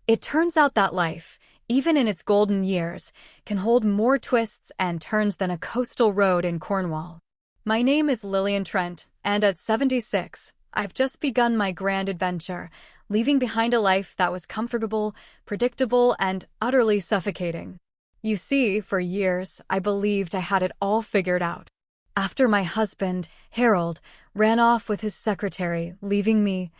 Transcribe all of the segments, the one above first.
It turns out that life, even in its golden years, can hold more twists and turns than a coastal road in Cornwall. My name is Lillian Trent, and at 76, I've just begun my grand adventure, leaving behind a life that was comfortable, predictable, and utterly suffocating. You see, for years, I believed I had it all figured out. After my husband, Harold, ran off with his secretary, leaving me,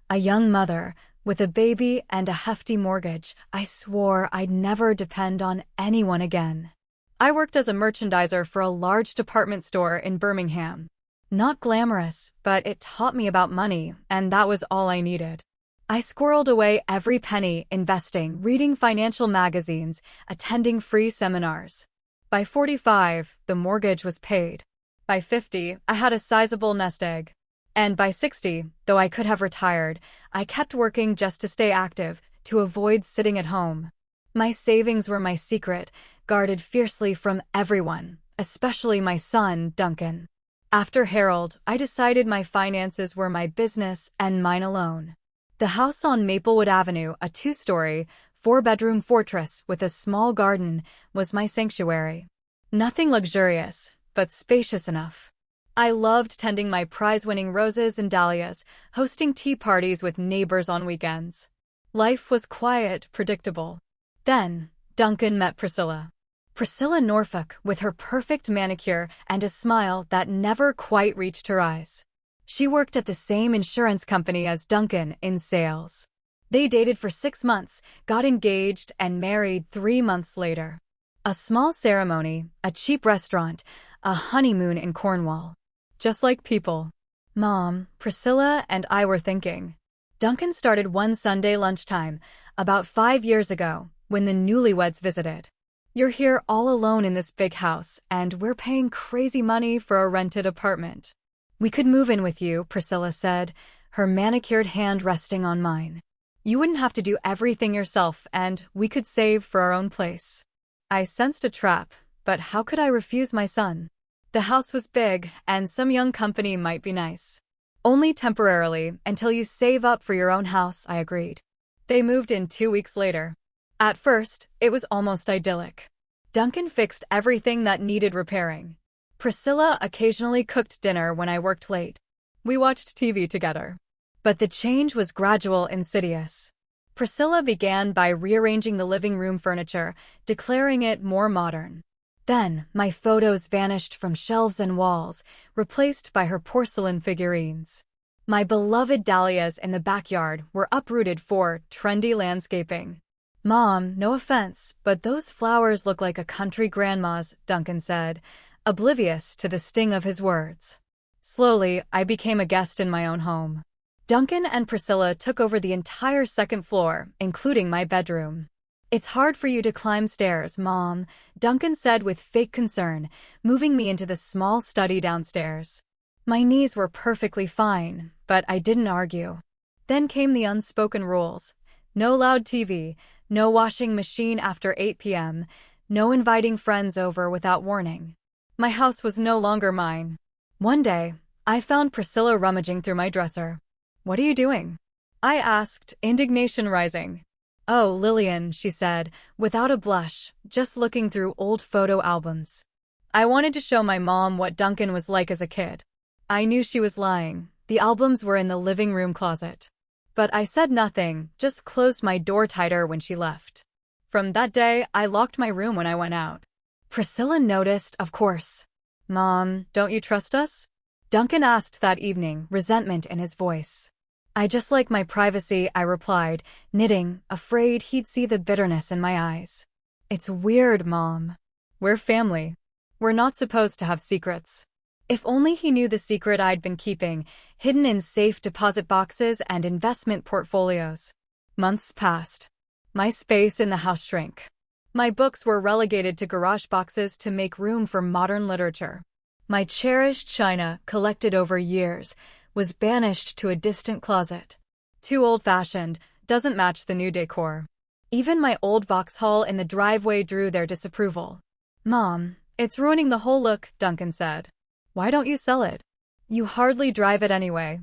a young mother, with a baby and a hefty mortgage, I swore I'd never depend on anyone again. I worked as a merchandiser for a large department store in Birmingham. Not glamorous, but it taught me about money, and that was all I needed. I squirreled away every penny, investing, reading financial magazines, attending free seminars. By 45, the mortgage was paid. By 50, I had a sizable nest egg. And by 60, though I could have retired, I kept working just to stay active, to avoid sitting at home. My savings were my secret, guarded fiercely from everyone, especially my son, Duncan. After Harold, I decided my finances were my business and mine alone. The house on Maplewood Avenue, a 2-story, 4-bedroom fortress with a small garden, was my sanctuary. Nothing luxurious, but spacious enough. I loved tending my prize-winning roses and dahlias, hosting tea parties with neighbors on weekends. Life was quiet, predictable. Then, Duncan met Priscilla. Priscilla Norfolk, with her perfect manicure and a smile that never quite reached her eyes. She worked at the same insurance company as Duncan in sales. They dated for 6 months, got engaged, and married 3 months later. A small ceremony, a cheap restaurant, a honeymoon in Cornwall. Just like people. Mom, Priscilla, and I were thinking. Duncan started one Sunday lunchtime, about 5 years ago, when the newlyweds visited. You're here all alone in this big house, and we're paying crazy money for a rented apartment. We could move in with you, Priscilla said, her manicured hand resting on mine. You wouldn't have to do everything yourself, and we could save for our own place. I sensed a trap, but how could I refuse my son? The house was big, and some young company might be nice. Only temporarily, until you save up for your own house, I agreed. They moved in 2 weeks later. At first, it was almost idyllic. Duncan fixed everything that needed repairing. Priscilla occasionally cooked dinner when I worked late. We watched TV together. But the change was gradual, insidious. Priscilla began by rearranging the living room furniture, declaring it more modern. Then, my photos vanished from shelves and walls, replaced by her porcelain figurines. My beloved dahlias in the backyard were uprooted for trendy landscaping. Mom, no offense, but those flowers look like a country grandma's, Duncan said, oblivious to the sting of his words. Slowly, I became a guest in my own home. Duncan and Priscilla took over the entire second floor, including my bedroom. It's hard for you to climb stairs, Mom, Duncan said with fake concern, moving me into the small study downstairs. My knees were perfectly fine, but I didn't argue. Then came the unspoken rules. No loud TV, no washing machine after 8 p.m., no inviting friends over without warning. My house was no longer mine. One day, I found Priscilla rummaging through my dresser. "What are you doing?" I asked, indignation rising. "Oh, Lillian," she said, without a blush, just looking through old photo albums. I wanted to show my mom what Duncan was like as a kid. I knew she was lying. The albums were in the living room closet. But I said nothing, just closed my door tighter when she left. From that day, I locked my room when I went out. Priscilla noticed, of course. "Mom, don't you trust us?" Duncan asked that evening, resentment in his voice. "I just like my privacy," I replied, knitting, afraid he'd see the bitterness in my eyes. "It's weird, Mom. We're family. We're not supposed to have secrets." If only he knew the secret I'd been keeping, hidden in safe deposit boxes and investment portfolios. Months passed. My space in the house shrank. My books were relegated to garage boxes to make room for modern literature. My cherished china, collected over years, was banished to a distant closet. Too old-fashioned, doesn't match the new decor. Even my old Vauxhall in the driveway drew their disapproval. "Mom, it's ruining the whole look," Duncan said. "Why don't you sell it? You hardly drive it anyway."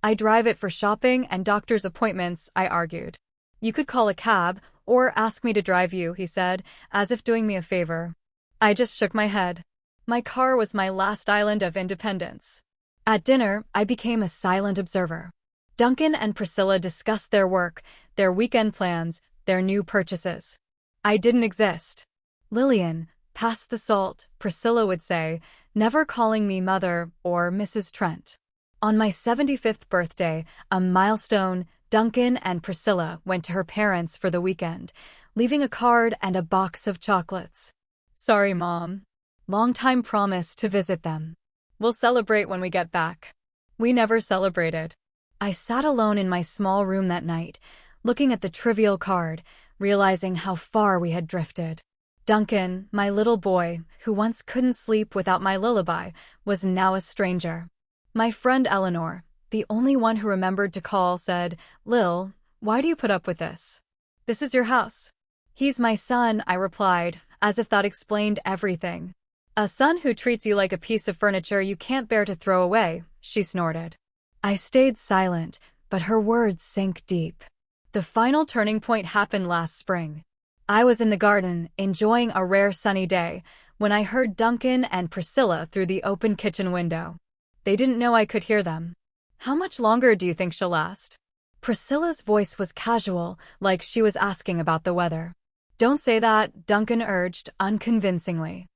"I drive it for shopping and doctor's appointments," I argued. You could call a cab or ask me to drive you, he said, as if doing me a favor. I just shook my head. My car was my last island of independence. At dinner, I became a silent observer. Duncan and Priscilla discussed their work, their weekend plans, their new purchases. I didn't exist. Lillian, pass the salt, Priscilla would say, never calling me mother or Mrs. Trent. On my 75th birthday, a milestone, Duncan and Priscilla went to her parents for the weekend, leaving a card and a box of chocolates. Sorry, Mom. Long-time promise to visit them. We'll celebrate when we get back. We never celebrated. I sat alone in my small room that night, looking at the trivial card, realizing how far we had drifted. Duncan, my little boy, who once couldn't sleep without my lullaby, was now a stranger. My friend Eleanor, the only one who remembered to call, said, "Lil, why do you put up with this? This is your house." "He's my son," I replied, as if that explained everything. "A son who treats you like a piece of furniture you can't bear to throw away," she snorted. I stayed silent, but her words sank deep. The final turning point happened last spring. I was in the garden, enjoying a rare sunny day, when I heard Duncan and Priscilla through the open kitchen window. They didn't know I could hear them. "How much longer do you think she'll last?" Priscilla's voice was casual, like she was asking about the weather. "Don't say that," Duncan urged, unconvincingly.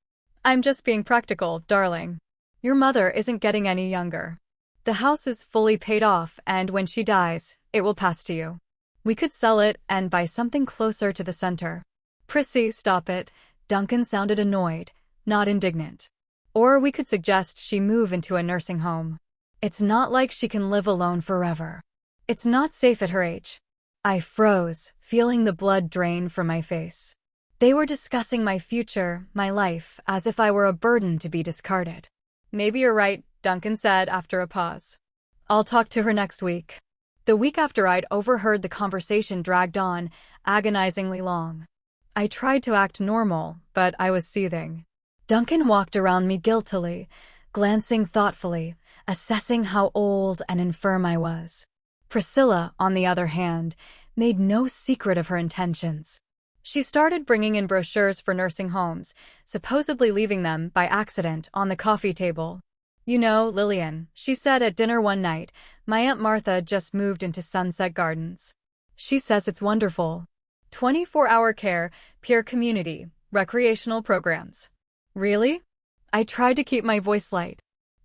"I'm just being practical, darling. Your mother isn't getting any younger. The house is fully paid off, and when she dies, it will pass to you. We could sell it and buy something closer to the center." "Prissy, stop it." Duncan sounded annoyed, not indignant. "Or we could suggest she move into a nursing home. It's not like she can live alone forever. It's not safe at her age." I froze, feeling the blood drain from my face. They were discussing my future, my life, as if I were a burden to be discarded. "Maybe you're right," Duncan said after a pause. "I'll talk to her next week." The week after I'd overheard the conversation dragged on, agonizingly long. I tried to act normal, but I was seething. Duncan walked around me guiltily, glancing thoughtfully, assessing how old and infirm I was. Priscilla, on the other hand, made no secret of her intentions. She started bringing in brochures for nursing homes, supposedly leaving them, by accident, on the coffee table. "You know, Lillian," she said at dinner one night, "my Aunt Martha just moved into Sunset Gardens. She says it's wonderful. 24-hour care, peer community, recreational programs." "Really?" I tried to keep my voice light.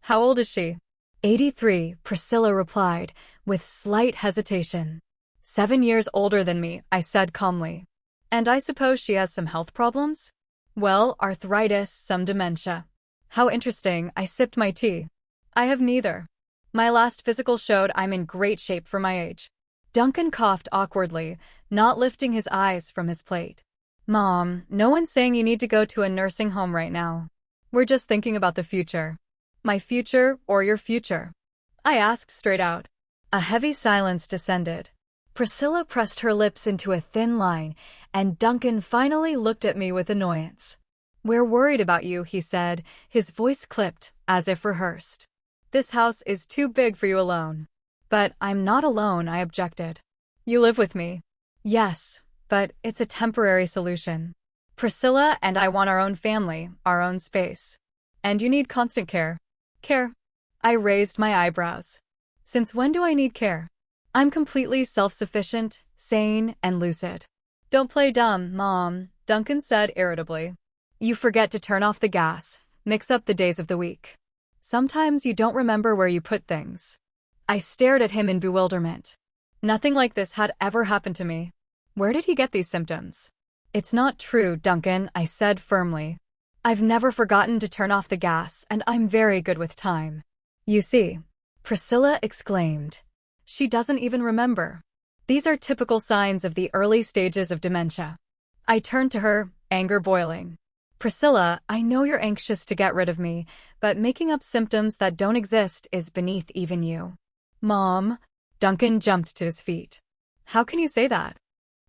"How old is she?" 83, Priscilla replied, with slight hesitation. 7 years older than me, I said calmly. "And I suppose she has some health problems?" "Well, arthritis, some dementia." "How interesting," I sipped my tea. "I have neither. My last physical showed I'm in great shape for my age." Duncan coughed awkwardly, not lifting his eyes from his plate. "Mom, no one's saying you need to go to a nursing home right now. We're just thinking about the future." "My future or your future?" I asked straight out. A heavy silence descended. Priscilla pressed her lips into a thin line, and Duncan finally looked at me with annoyance. "We're worried about you," he said, his voice clipped, as if rehearsed. "This house is too big for you alone." "But I'm not alone," I objected. "You live with me." "Yes, but it's a temporary solution. Priscilla and I want our own family, our own space. And you need constant care." "Care?" I raised my eyebrows. "Since when do I need care? I'm completely self-sufficient, sane, and lucid." "Don't play dumb, Mom," Duncan said irritably. "You forget to turn off the gas, mix up the days of the week. Sometimes you don't remember where you put things." I stared at him in bewilderment. Nothing like this had ever happened to me. Where did he get these symptoms? "It's not true, Duncan," I said firmly. "I've never forgotten to turn off the gas, and I'm very good with time." "You see," Priscilla exclaimed. "She doesn't even remember. These are typical signs of the early stages of dementia." I turned to her, anger boiling. "Priscilla, I know you're anxious to get rid of me, but making up symptoms that don't exist is beneath even you." "Mom," Duncan jumped to his feet. "How can you say that?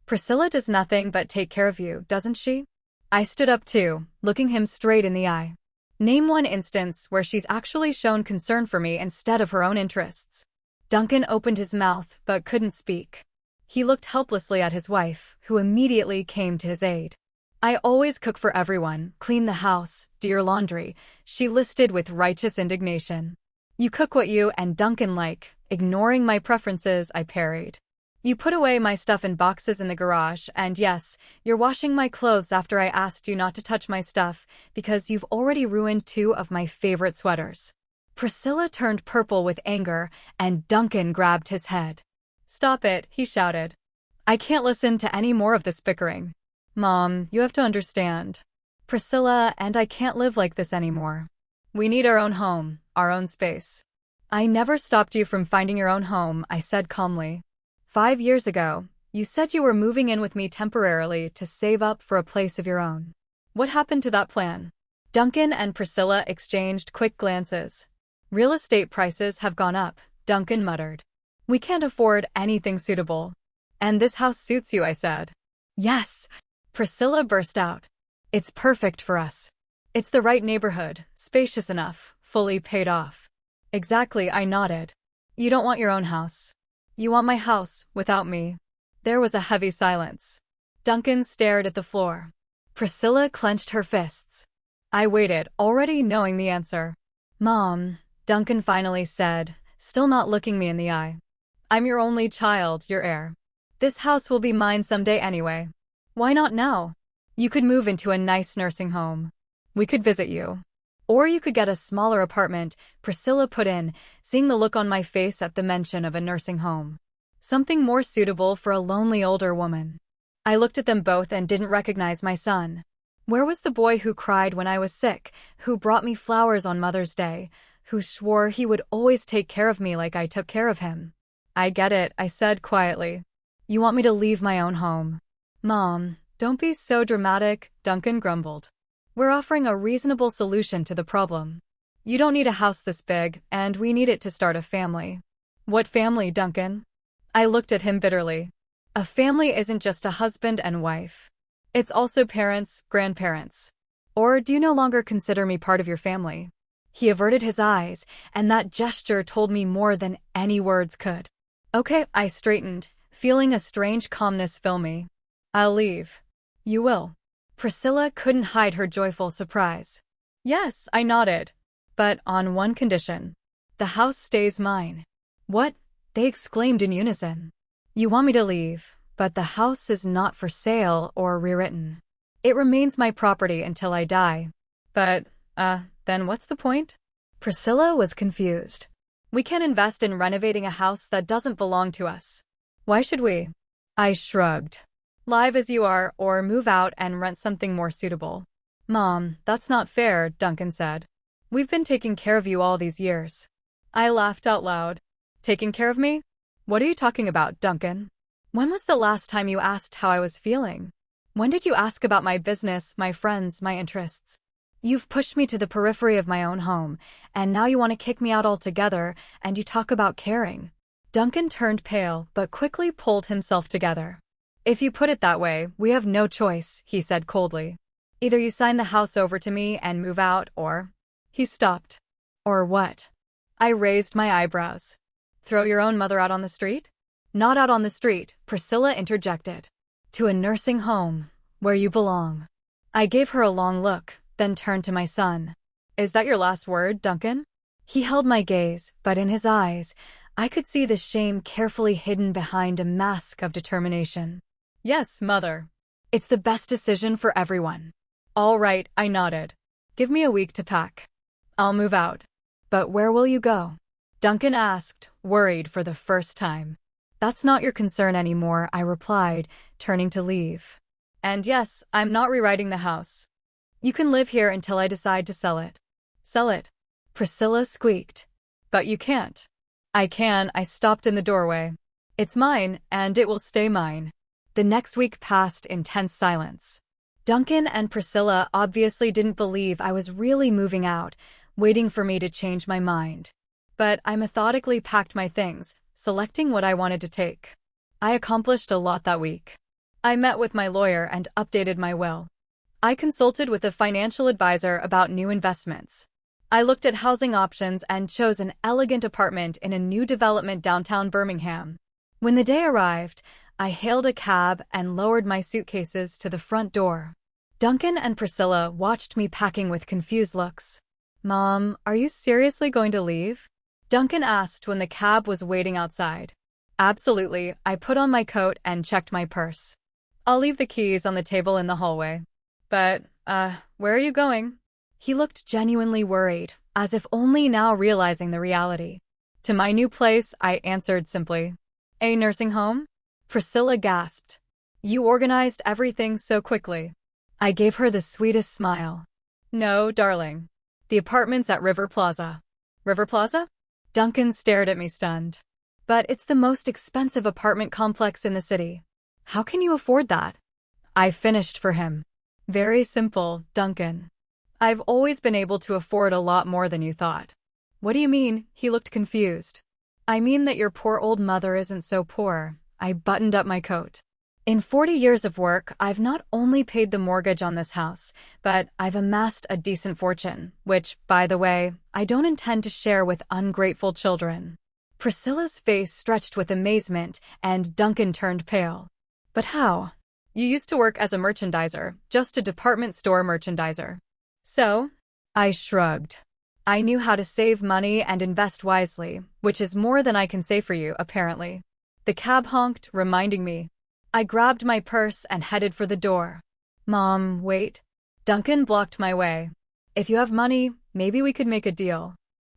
Priscilla does nothing but take care of you, doesn't she?" I stood up too, looking him straight in the eye. "Name one instance where she's actually shown concern for me instead of her own interests." Duncan opened his mouth but couldn't speak. He looked helplessly at his wife, who immediately came to his aid. I always cook for everyone, clean the house, do your laundry, she listed with righteous indignation. You cook what you and Duncan like, ignoring my preferences, I parried. You put away my stuff in boxes in the garage, and yes, you're washing my clothes after I asked you not to touch my stuff because you've already ruined 2 of my favorite sweaters. Priscilla turned purple with anger, and Duncan grabbed his head. Stop it, he shouted. I can't listen to any more of this bickering. Mom, you have to understand. Priscilla and I can't live like this anymore. We need our own home, our own space. I never stopped you from finding your own home, I said calmly. 5 years ago, you said you were moving in with me temporarily to save up for a place of your own. What happened to that plan? Duncan and Priscilla exchanged quick glances. Real estate prices have gone up, Duncan muttered. We can't afford anything suitable. And this house suits you, I said. Yes, Priscilla burst out. It's perfect for us. It's the right neighborhood, spacious enough, fully paid off. Exactly, I nodded. You don't want your own house. You want my house, without me. There was a heavy silence. Duncan stared at the floor. Priscilla clenched her fists. I waited, already knowing the answer. Mom, Duncan finally said, still not looking me in the eye. I'm your only child, your heir. This house will be mine someday anyway. Why not now? You could move into a nice nursing home. We could visit you. Or you could get a smaller apartment, Priscilla put in, seeing the look on my face at the mention of a nursing home. Something more suitable for a lonely older woman. I looked at them both and didn't recognize my son. Where was the boy who cried when I was sick, who brought me flowers on Mother's Day, who swore he would always take care of me like I took care of him? I get it, I said quietly. You want me to leave my own home. Mom, don't be so dramatic, Duncan grumbled. We're offering a reasonable solution to the problem. You don't need a house this big, and we need it to start a family. What family, Duncan? I looked at him bitterly. A family isn't just a husband and wife. It's also parents, grandparents. Or do you no longer consider me part of your family? He averted his eyes, and that gesture told me more than any words could. Okay, I straightened, feeling a strange calmness fill me. I'll leave. You will. Priscilla couldn't hide her joyful surprise. Yes, I nodded. But on one condition. The house stays mine. What? They exclaimed in unison. You want me to leave, but the house is not for sale or rewritten. It remains my property until I die. But, then what's the point? Priscilla was confused. We can't invest in renovating a house that doesn't belong to us. Why should we? I shrugged. Live as you are, or move out and rent something more suitable. Mom, that's not fair, Duncan said. We've been taking care of you all these years. I laughed out loud. Taking care of me? What are you talking about, Duncan? When was the last time you asked how I was feeling? When did you ask about my business, my friends, my interests? You've pushed me to the periphery of my own home, and now you want to kick me out altogether, and you talk about caring. Duncan turned pale, but quickly pulled himself together. If you put it that way, we have no choice, he said coldly. Either you sign the house over to me and move out, or... He stopped. Or what? I raised my eyebrows. Throw your own mother out on the street? Not out on the street, Priscilla interjected. To a nursing home, where you belong. I gave her a long look, then turned to my son. Is that your last word, Duncan? He held my gaze, but in his eyes, I could see the shame carefully hidden behind a mask of determination. Yes, Mother. It's the best decision for everyone. All right, I nodded. Give me a week to pack. I'll move out. But where will you go? Duncan asked, worried for the first time. That's not your concern anymore, I replied, turning to leave. And yes, I'm not rewriting the house. You can live here until I decide to sell it. Sell it? Priscilla squeaked. But you can't. I can, I stopped in the doorway. It's mine, and it will stay mine. The next week passed in tense silence. Duncan and Priscilla obviously didn't believe I was really moving out, waiting for me to change my mind. But I methodically packed my things, selecting what I wanted to take. I accomplished a lot that week. I met with my lawyer and updated my will. I consulted with a financial advisor about new investments. I looked at housing options and chose an elegant apartment in a new development downtown Birmingham. When the day arrived, I hailed a cab and lowered my suitcases to the front door. Duncan and Priscilla watched me packing with confused looks. "Mom, are you seriously going to leave?" Duncan asked when the cab was waiting outside. "Absolutely." I put on my coat and checked my purse. "I'll leave the keys on the table in the hallway." "But, where are you going?" He looked genuinely worried, as if only now realizing the reality. "To my new place," I answered simply. "A nursing home?" Priscilla gasped. "You organized everything so quickly." I gave her the sweetest smile. "No, darling. The apartment's at River Plaza." "River Plaza?" Duncan stared at me stunned. "But it's the most expensive apartment complex in the city. How can you afford that?" I finished for him. "Very simple, Duncan. I've always been able to afford a lot more than you thought." "What do you mean?" He looked confused. "I mean that your poor old mother isn't so poor." I buttoned up my coat. "In 40 years of work, I've not only paid the mortgage on this house, but I've amassed a decent fortune, which, by the way, I don't intend to share with ungrateful children." Priscilla's face stretched with amazement, and Duncan turned pale. "But how? You used to work as a merchandiser, just a department store merchandiser." "So?" I shrugged. "I knew how to save money and invest wisely, which is more than I can say for you, apparently." The cab honked, reminding me. I grabbed my purse and headed for the door. "Mom, wait." Duncan blocked my way. "If you have money, maybe we could make a deal.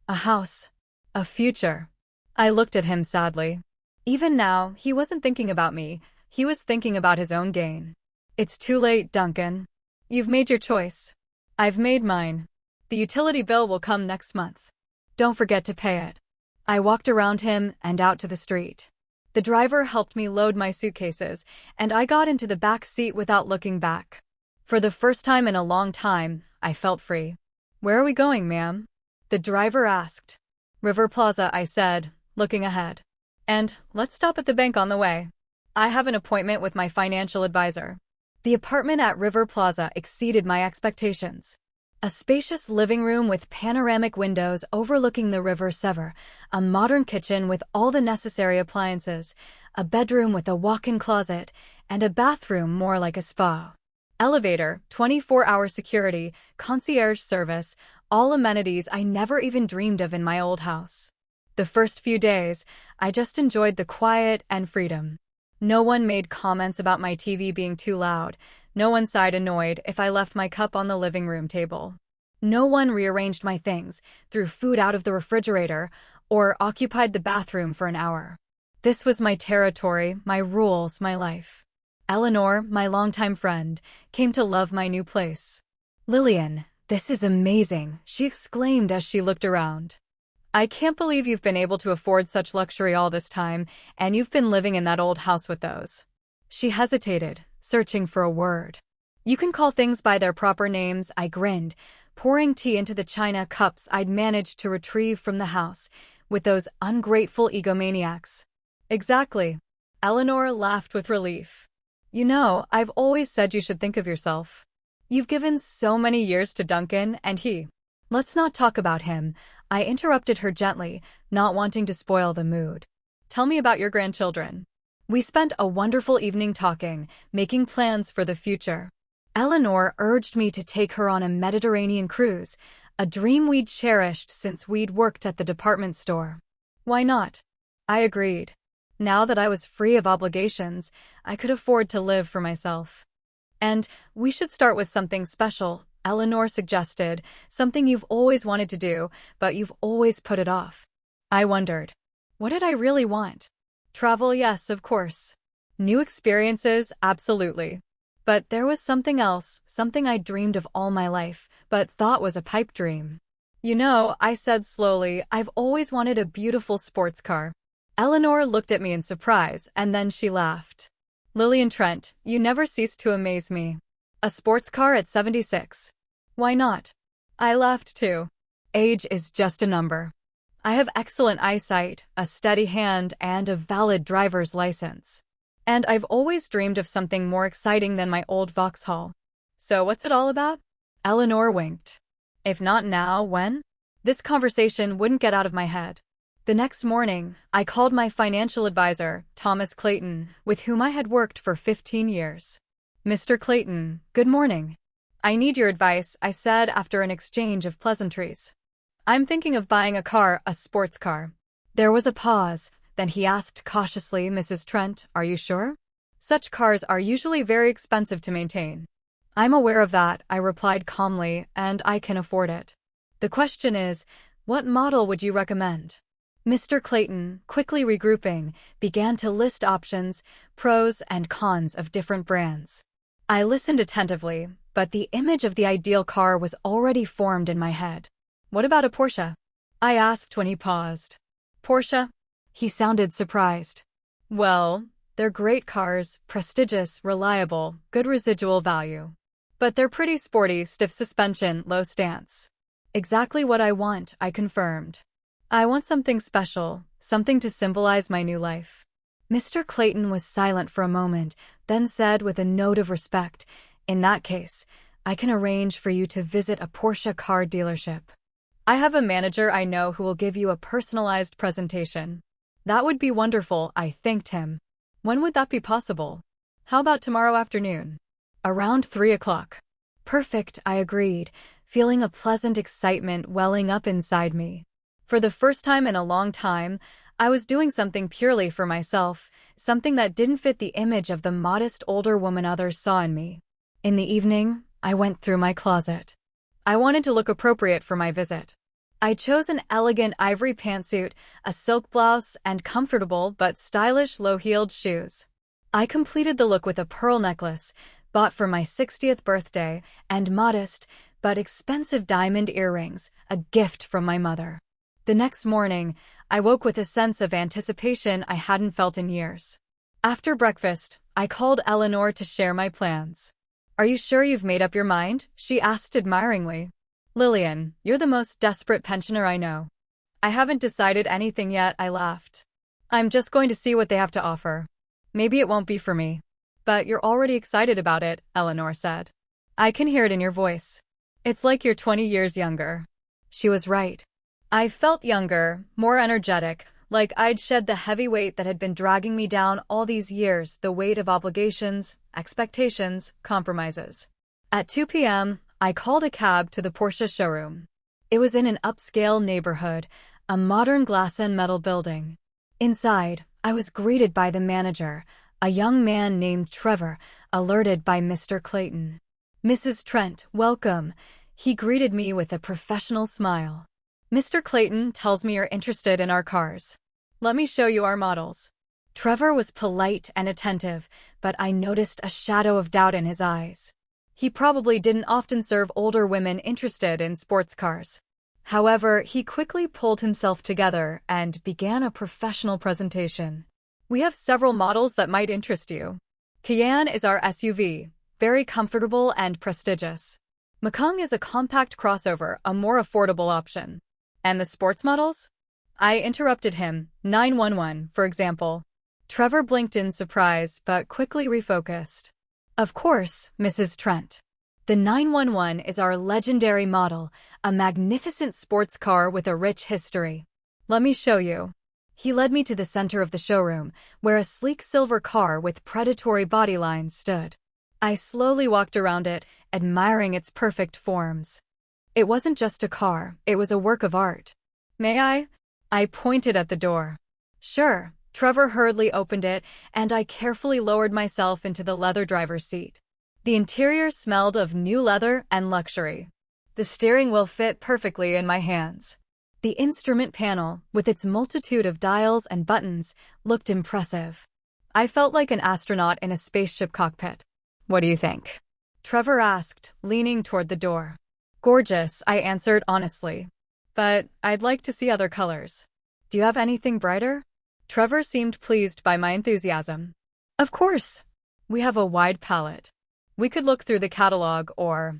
A house. A future." I looked at him sadly. Even now, he wasn't thinking about me. He was thinking about his own gain. "It's too late, Duncan. You've made your choice. I've made mine. The utility bill will come next month. Don't forget to pay it." I walked around him and out to the street. The driver helped me load my suitcases, and I got into the back seat without looking back. For the first time in a long time, I felt free. "Where are we going, ma'am?" the driver asked. "River Plaza," I said, looking ahead. "And let's stop at the bank on the way. I have an appointment with my financial advisor." The apartment at River Plaza exceeded my expectations. A spacious living room with panoramic windows overlooking the River Sever, a modern kitchen with all the necessary appliances, a bedroom with a walk-in closet, and a bathroom more like a spa. Elevator, 24-hour security, concierge service, all amenities I never even dreamed of in my old house. The first few days, I just enjoyed the quiet and freedom. No one made comments about my TV being too loud. No one sighed annoyed if I left my cup on the living room table. No one rearranged my things, threw food out of the refrigerator, or occupied the bathroom for an hour. This was my territory, my rules, my life. Eleanor, my longtime friend, came to love my new place. "Lillian, this is amazing," she exclaimed as she looked around. "I can't believe you've been able to afford such luxury all this time, and you've been living in that old house with those." She hesitated, searching for a word. "You can call things by their proper names," I grinned, pouring tea into the china cups I'd managed to retrieve from the house, with those ungrateful egomaniacs. "Exactly." Eleanor laughed with relief. "You know, I've always said you should think of yourself. You've given so many years to Duncan, and he—" "Let's not talk about him," I interrupted her gently, not wanting to spoil the mood. "Tell me about your grandchildren." We spent a wonderful evening talking, making plans for the future. Eleanor urged me to take her on a Mediterranean cruise, a dream we'd cherished since we'd worked at the department store. "Why not?" I agreed. Now that I was free of obligations, I could afford to live for myself. "And we should start with something special," Eleanor suggested, "something you've always wanted to do, but you've always put it off." I wondered, what did I really want? Travel, yes, of course. New experiences, absolutely. But there was something else, something I dreamed of all my life, but thought was a pipe dream. "You know," I said slowly, "I've always wanted a beautiful sports car." Eleanor looked at me in surprise, and then she laughed. "Lillian Trent, you never cease to amaze me. A sports car at 76. Why not?" I laughed too. Age is just a number. I have excellent eyesight, a steady hand, and a valid driver's license. And I've always dreamed of something more exciting than my old Vauxhall. "So what's it all about?" Eleanor winked. "If not now, when?" This conversation wouldn't get out of my head. The next morning, I called my financial advisor, Thomas Clayton, with whom I had worked for 15 years. Mr. Clayton, good morning. I need your advice, I said after an exchange of pleasantries. I'm thinking of buying a sports car. There was a pause, then he asked cautiously, Mrs. Trent, are you sure? Such cars are usually very expensive to maintain. I'm aware of that, I replied calmly, and I can afford it. The question is, what model would you recommend? Mr. Clayton, quickly regrouping, began to list options, pros and cons of different brands. I listened attentively, but the image of the ideal car was already formed in my head. What about a Porsche? I asked when he paused. Porsche? He sounded surprised. Well, they're great cars, prestigious, reliable, good residual value. But they're pretty sporty, stiff suspension, low stance. Exactly what I want, I confirmed. I want something special, something to symbolize my new life. Mr. Clayton was silent for a moment, then said with a note of respect, in that case, I can arrange for you to visit a Porsche car dealership. I have a manager I know who will give you a personalized presentation. That would be wonderful, I thanked him. When would that be possible? How about tomorrow afternoon? Around 3 o'clock. Perfect, I agreed, feeling a pleasant excitement welling up inside me. For the first time in a long time, I was doing something purely for myself, something that didn't fit the image of the modest older woman others saw in me. In the evening, I went through my closet. I wanted to look appropriate for my visit. I chose an elegant ivory pantsuit, a silk blouse, and comfortable but stylish low-heeled shoes. I completed the look with a pearl necklace, bought for my 60th birthday, and modest but expensive diamond earrings, a gift from my mother. The next morning, I woke with a sense of anticipation I hadn't felt in years. After breakfast, I called Eleanor to share my plans. Are you sure you've made up your mind? She asked admiringly. Lillian, you're the most desperate pensioner I know. I haven't decided anything yet, I laughed. I'm just going to see what they have to offer. Maybe it won't be for me. But you're already excited about it, Eleanor said. I can hear it in your voice. It's like you're 20 years younger. She was right. I felt younger, more energetic, like I'd shed the heavy weight that had been dragging me down all these years, the weight of obligations, expectations, compromises. At 2 p.m., I called a cab to the Porsche showroom. It was in an upscale neighborhood, a modern glass and metal building. Inside, I was greeted by the manager, a young man named Trevor, alerted by Mr. Clayton. Mrs. Trent, welcome. He greeted me with a professional smile. Mr. Clayton tells me you're interested in our cars. Let me show you our models. Trevor was polite and attentive, but I noticed a shadow of doubt in his eyes. He probably didn't often serve older women interested in sports cars. However, he quickly pulled himself together and began a professional presentation. We have several models that might interest you. Cayenne is our SUV, very comfortable and prestigious. Mekong is a compact crossover, a more affordable option. And the sports models? I interrupted him. 911, for example. Trevor blinked in surprise, but quickly refocused. Of course, Mrs. Trent. The 911 is our legendary model, a magnificent sports car with a rich history. Let me show you. He led me to the center of the showroom, where a sleek silver car with predatory body lines stood. I slowly walked around it, admiring its perfect forms. It wasn't just a car, it was a work of art. May I? I pointed at the door. Sure. Trevor hurriedly opened it, and I carefully lowered myself into the leather driver's seat. The interior smelled of new leather and luxury. The steering wheel fit perfectly in my hands. The instrument panel, with its multitude of dials and buttons, looked impressive. I felt like an astronaut in a spaceship cockpit. What do you think? Trevor asked, leaning toward the door. Gorgeous, I answered honestly. But I'd like to see other colors. Do you have anything brighter? Trevor seemed pleased by my enthusiasm. Of course. We have a wide palette. We could look through the catalog or,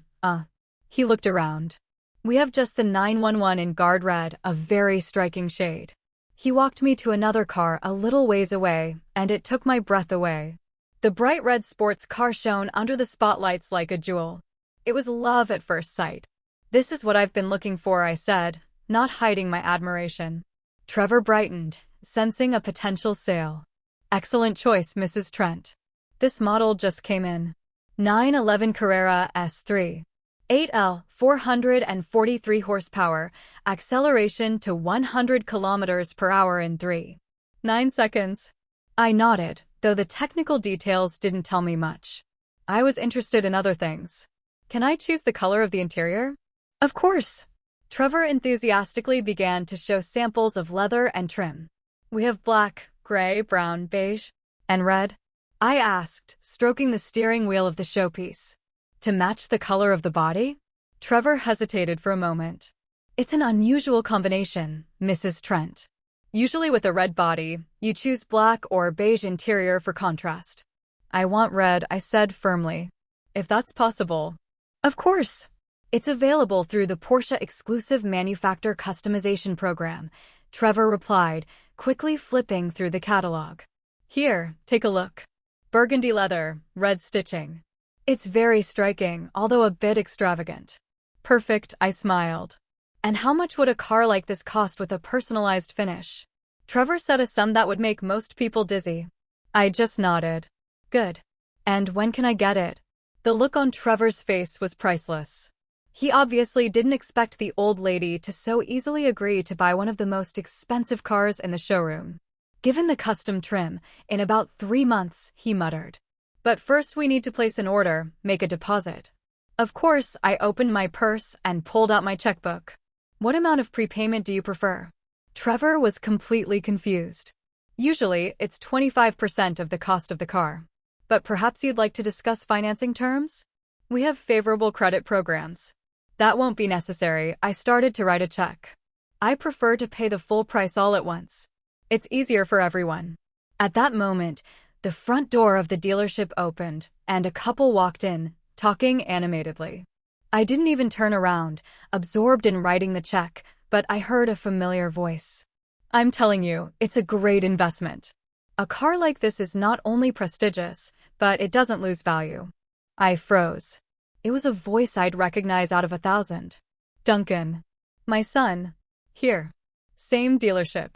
He looked around. We have just the 911 in guard red, a very striking shade. He walked me to another car a little ways away, and it took my breath away. The bright red sports car shone under the spotlights like a jewel. It was love at first sight. This is what I've been looking for, I said, not hiding my admiration. Trevor brightened, sensing a potential sale. Excellent choice, Mrs. Trent. This model just came in. 911 Carrera S3. 8L, 443 horsepower, acceleration to 100 kilometers per hour in 3.9 seconds. I nodded, though the technical details didn't tell me much. I was interested in other things. Can I choose the color of the interior? Of course. Trevor enthusiastically began to show samples of leather and trim. We have black, gray, brown, beige, and red. I asked, stroking the steering wheel of the showpiece. To match the color of the body? Trevor hesitated for a moment. It's an unusual combination, Mrs. Trent. Usually with a red body, you choose black or beige interior for contrast. I want red, I said firmly. If that's possible. Of course. It's available through the Porsche exclusive manufacturer customization program, Trevor replied, quickly flipping through the catalog. Here, take a look. Burgundy leather, red stitching. It's very striking, although a bit extravagant. Perfect, I smiled. And how much would a car like this cost with a personalized finish? Trevor said a sum that would make most people dizzy. I just nodded. Good. And when can I get it? The look on Trevor's face was priceless. He obviously didn't expect the old lady to so easily agree to buy one of the most expensive cars in the showroom. Given the custom trim, in about 3 months, he muttered. But first we need to place an order, make a deposit. Of course, I opened my purse and pulled out my checkbook. What amount of prepayment do you prefer? Trevor was completely confused. Usually, it's 25% of the cost of the car. But perhaps you'd like to discuss financing terms? We have favorable credit programs. That won't be necessary, I started to write a check. I prefer to pay the full price all at once. It's easier for everyone. At that moment, the front door of the dealership opened, and a couple walked in, talking animatedly. I didn't even turn around, absorbed in writing the check, but I heard a familiar voice. I'm telling you, it's a great investment. A car like this is not only prestigious, but it doesn't lose value. I froze. It was a voice I'd recognize out of 1,000. Duncan. My son. Here. Same dealership.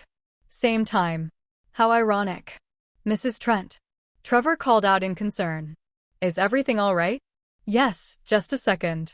Same time. How ironic. Mrs. Trent. Trevor called out in concern. Is everything all right? Yes, just a second.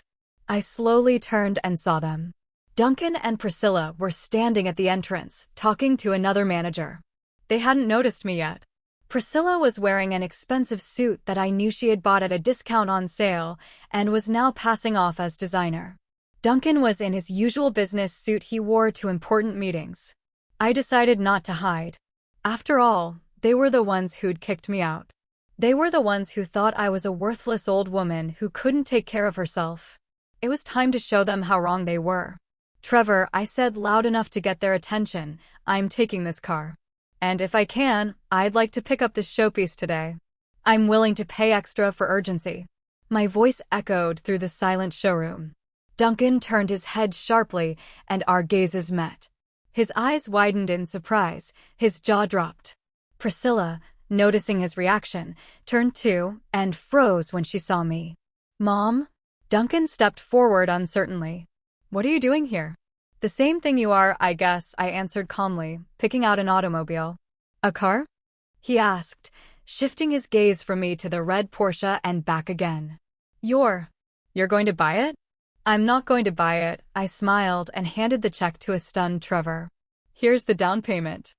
I slowly turned and saw them. Duncan and Priscilla were standing at the entrance, talking to another manager. They hadn't noticed me yet. Priscilla was wearing an expensive suit that I knew she had bought at a discount on sale and was now passing off as designer. Duncan was in his usual business suit he wore to important meetings. I decided not to hide. After all, they were the ones who'd kicked me out. They were the ones who thought I was a worthless old woman who couldn't take care of herself. It was time to show them how wrong they were. Trevor, I said loud enough to get their attention, I'm taking this car. And if I can, I'd like to pick up this showpiece today. I'm willing to pay extra for urgency. My voice echoed through the silent showroom. Duncan turned his head sharply, and our gazes met. His eyes widened in surprise, his jaw dropped. Priscilla, noticing his reaction, turned too and froze when she saw me. Mom? Duncan stepped forward uncertainly. What are you doing here? The same thing you are, I guess, I answered calmly, picking out an automobile. A car? He asked, shifting his gaze from me to the red Porsche and back again. You're going to buy it? I'm not going to buy it, I smiled and handed the check to a stunned Trevor. Here's the down payment.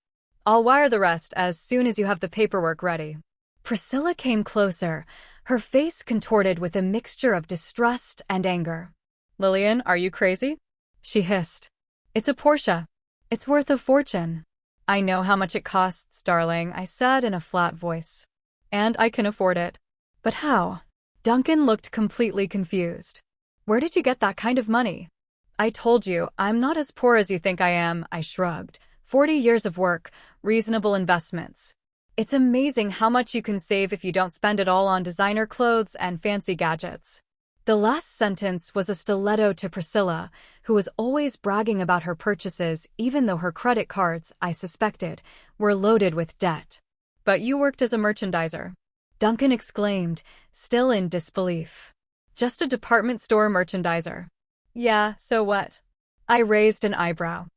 I'll wire the rest as soon as you have the paperwork ready. Priscilla came closer, her face contorted with a mixture of distrust and anger. Lillian, are you crazy? She hissed. It's a Porsche. It's worth a fortune. I know how much it costs, darling, I said in a flat voice. And I can afford it. But how? Duncan looked completely confused. Where did you get that kind of money? I told you, I'm not as poor as you think I am, I shrugged. 40 years of work, reasonable investments. It's amazing how much you can save if you don't spend it all on designer clothes and fancy gadgets. The last sentence was a stiletto to Priscilla, who was always bragging about her purchases even though her credit cards, I suspected, were loaded with debt. But you worked as a merchandiser. Duncan exclaimed, still in disbelief. Just a department store merchandiser. Yeah, so what? I raised an eyebrow.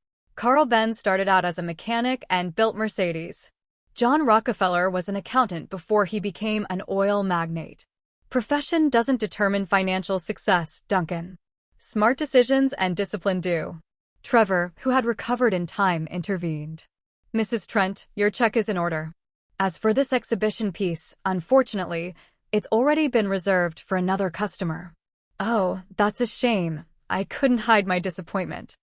Carl Benz started out as a mechanic and built Mercedes. John Rockefeller was an accountant before he became an oil magnate. Profession doesn't determine financial success, Duncan. Smart decisions and discipline do. Trevor, who had recovered in time, intervened. Mrs. Trent, your check is in order. As for this exhibition piece, unfortunately, it's already been reserved for another customer. Oh, that's a shame. I couldn't hide my disappointment.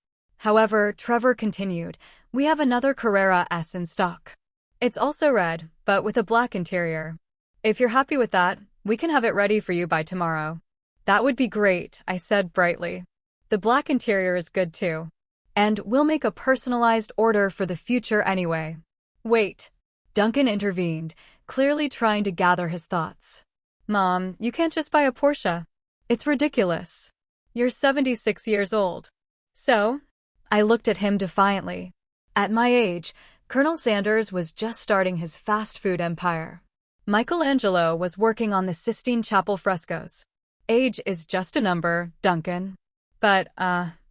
However, Trevor continued, we have another Carrera S in stock. It's also red, but with a black interior. If you're happy with that, we can have it ready for you by tomorrow. That would be great, I said brightly. The black interior is good too. And we'll make a personalized order for the future anyway. Wait. Duncan intervened, clearly trying to gather his thoughts. Mom, you can't just buy a Porsche. It's ridiculous. You're 76 years old. So? I looked at him defiantly. At my age, Colonel Sanders was just starting his fast food empire. Michelangelo was working on the Sistine Chapel frescoes. Age is just a number, Duncan. But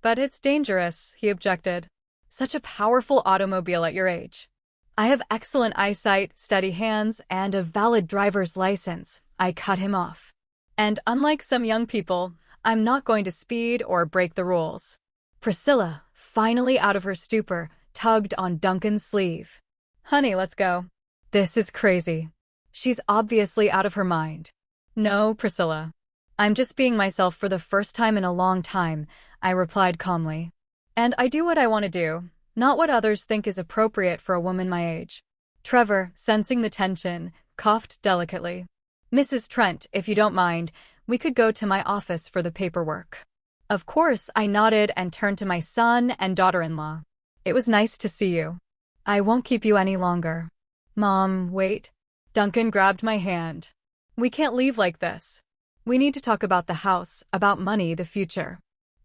it's dangerous, he objected. Such a powerful automobile at your age. I have excellent eyesight, steady hands, and a valid driver's license, I cut him off. And unlike some young people, I'm not going to speed or break the rules. Priscilla, finally out of her stupor, tugged on Duncan's sleeve. Honey, let's go. This is crazy. She's obviously out of her mind. No, Priscilla. I'm just being myself for the first time in a long time, I replied calmly. And I do what I want to do, not what others think is appropriate for a woman my age. Trevor, sensing the tension, coughed delicately. Mrs. Trent, if you don't mind, we could go to my office for the paperwork. Of course, I nodded and turned to my son and daughter-in-law. It was nice to see you. I won't keep you any longer. Mom, wait. Duncan grabbed my hand. We can't leave like this. We need to talk about the house, about money, the future.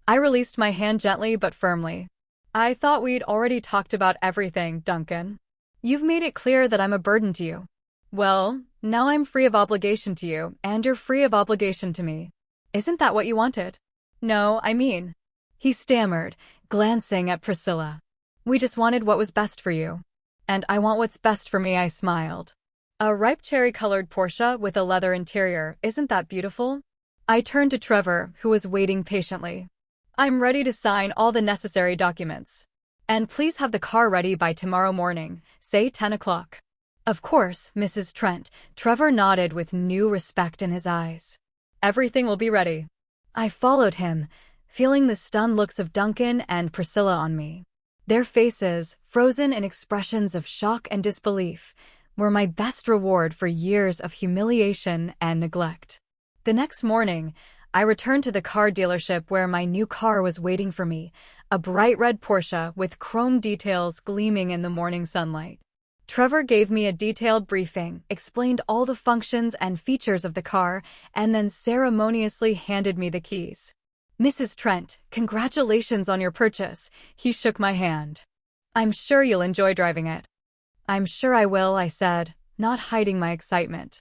I released my hand gently but firmly. I thought we'd already talked about everything, Duncan. You've made it clear that I'm a burden to you. Well, now I'm free of obligation to you, and you're free of obligation to me. Isn't that what you wanted? No, I mean. He stammered, glancing at Priscilla. We just wanted what was best for you. And I want what's best for me, I smiled. A ripe cherry-colored Porsche with a leather interior, isn't that beautiful? I turned to Trevor, who was waiting patiently. I'm ready to sign all the necessary documents. And please have the car ready by tomorrow morning, say 10 o'clock. Of course, Mrs. Trent, Trevor nodded with new respect in his eyes. Everything will be ready. I followed him, feeling the stunned looks of Duncan and Priscilla on me. Their faces, frozen in expressions of shock and disbelief, were my best reward for years of humiliation and neglect. The next morning, I returned to the car dealership where my new car was waiting for me, a bright red Porsche with chrome details gleaming in the morning sunlight. Trevor gave me a detailed briefing, explained all the functions and features of the car, and then ceremoniously handed me the keys. Mrs. Trent, congratulations on your purchase. He shook my hand. I'm sure you'll enjoy driving it. I'm sure I will, I said, not hiding my excitement.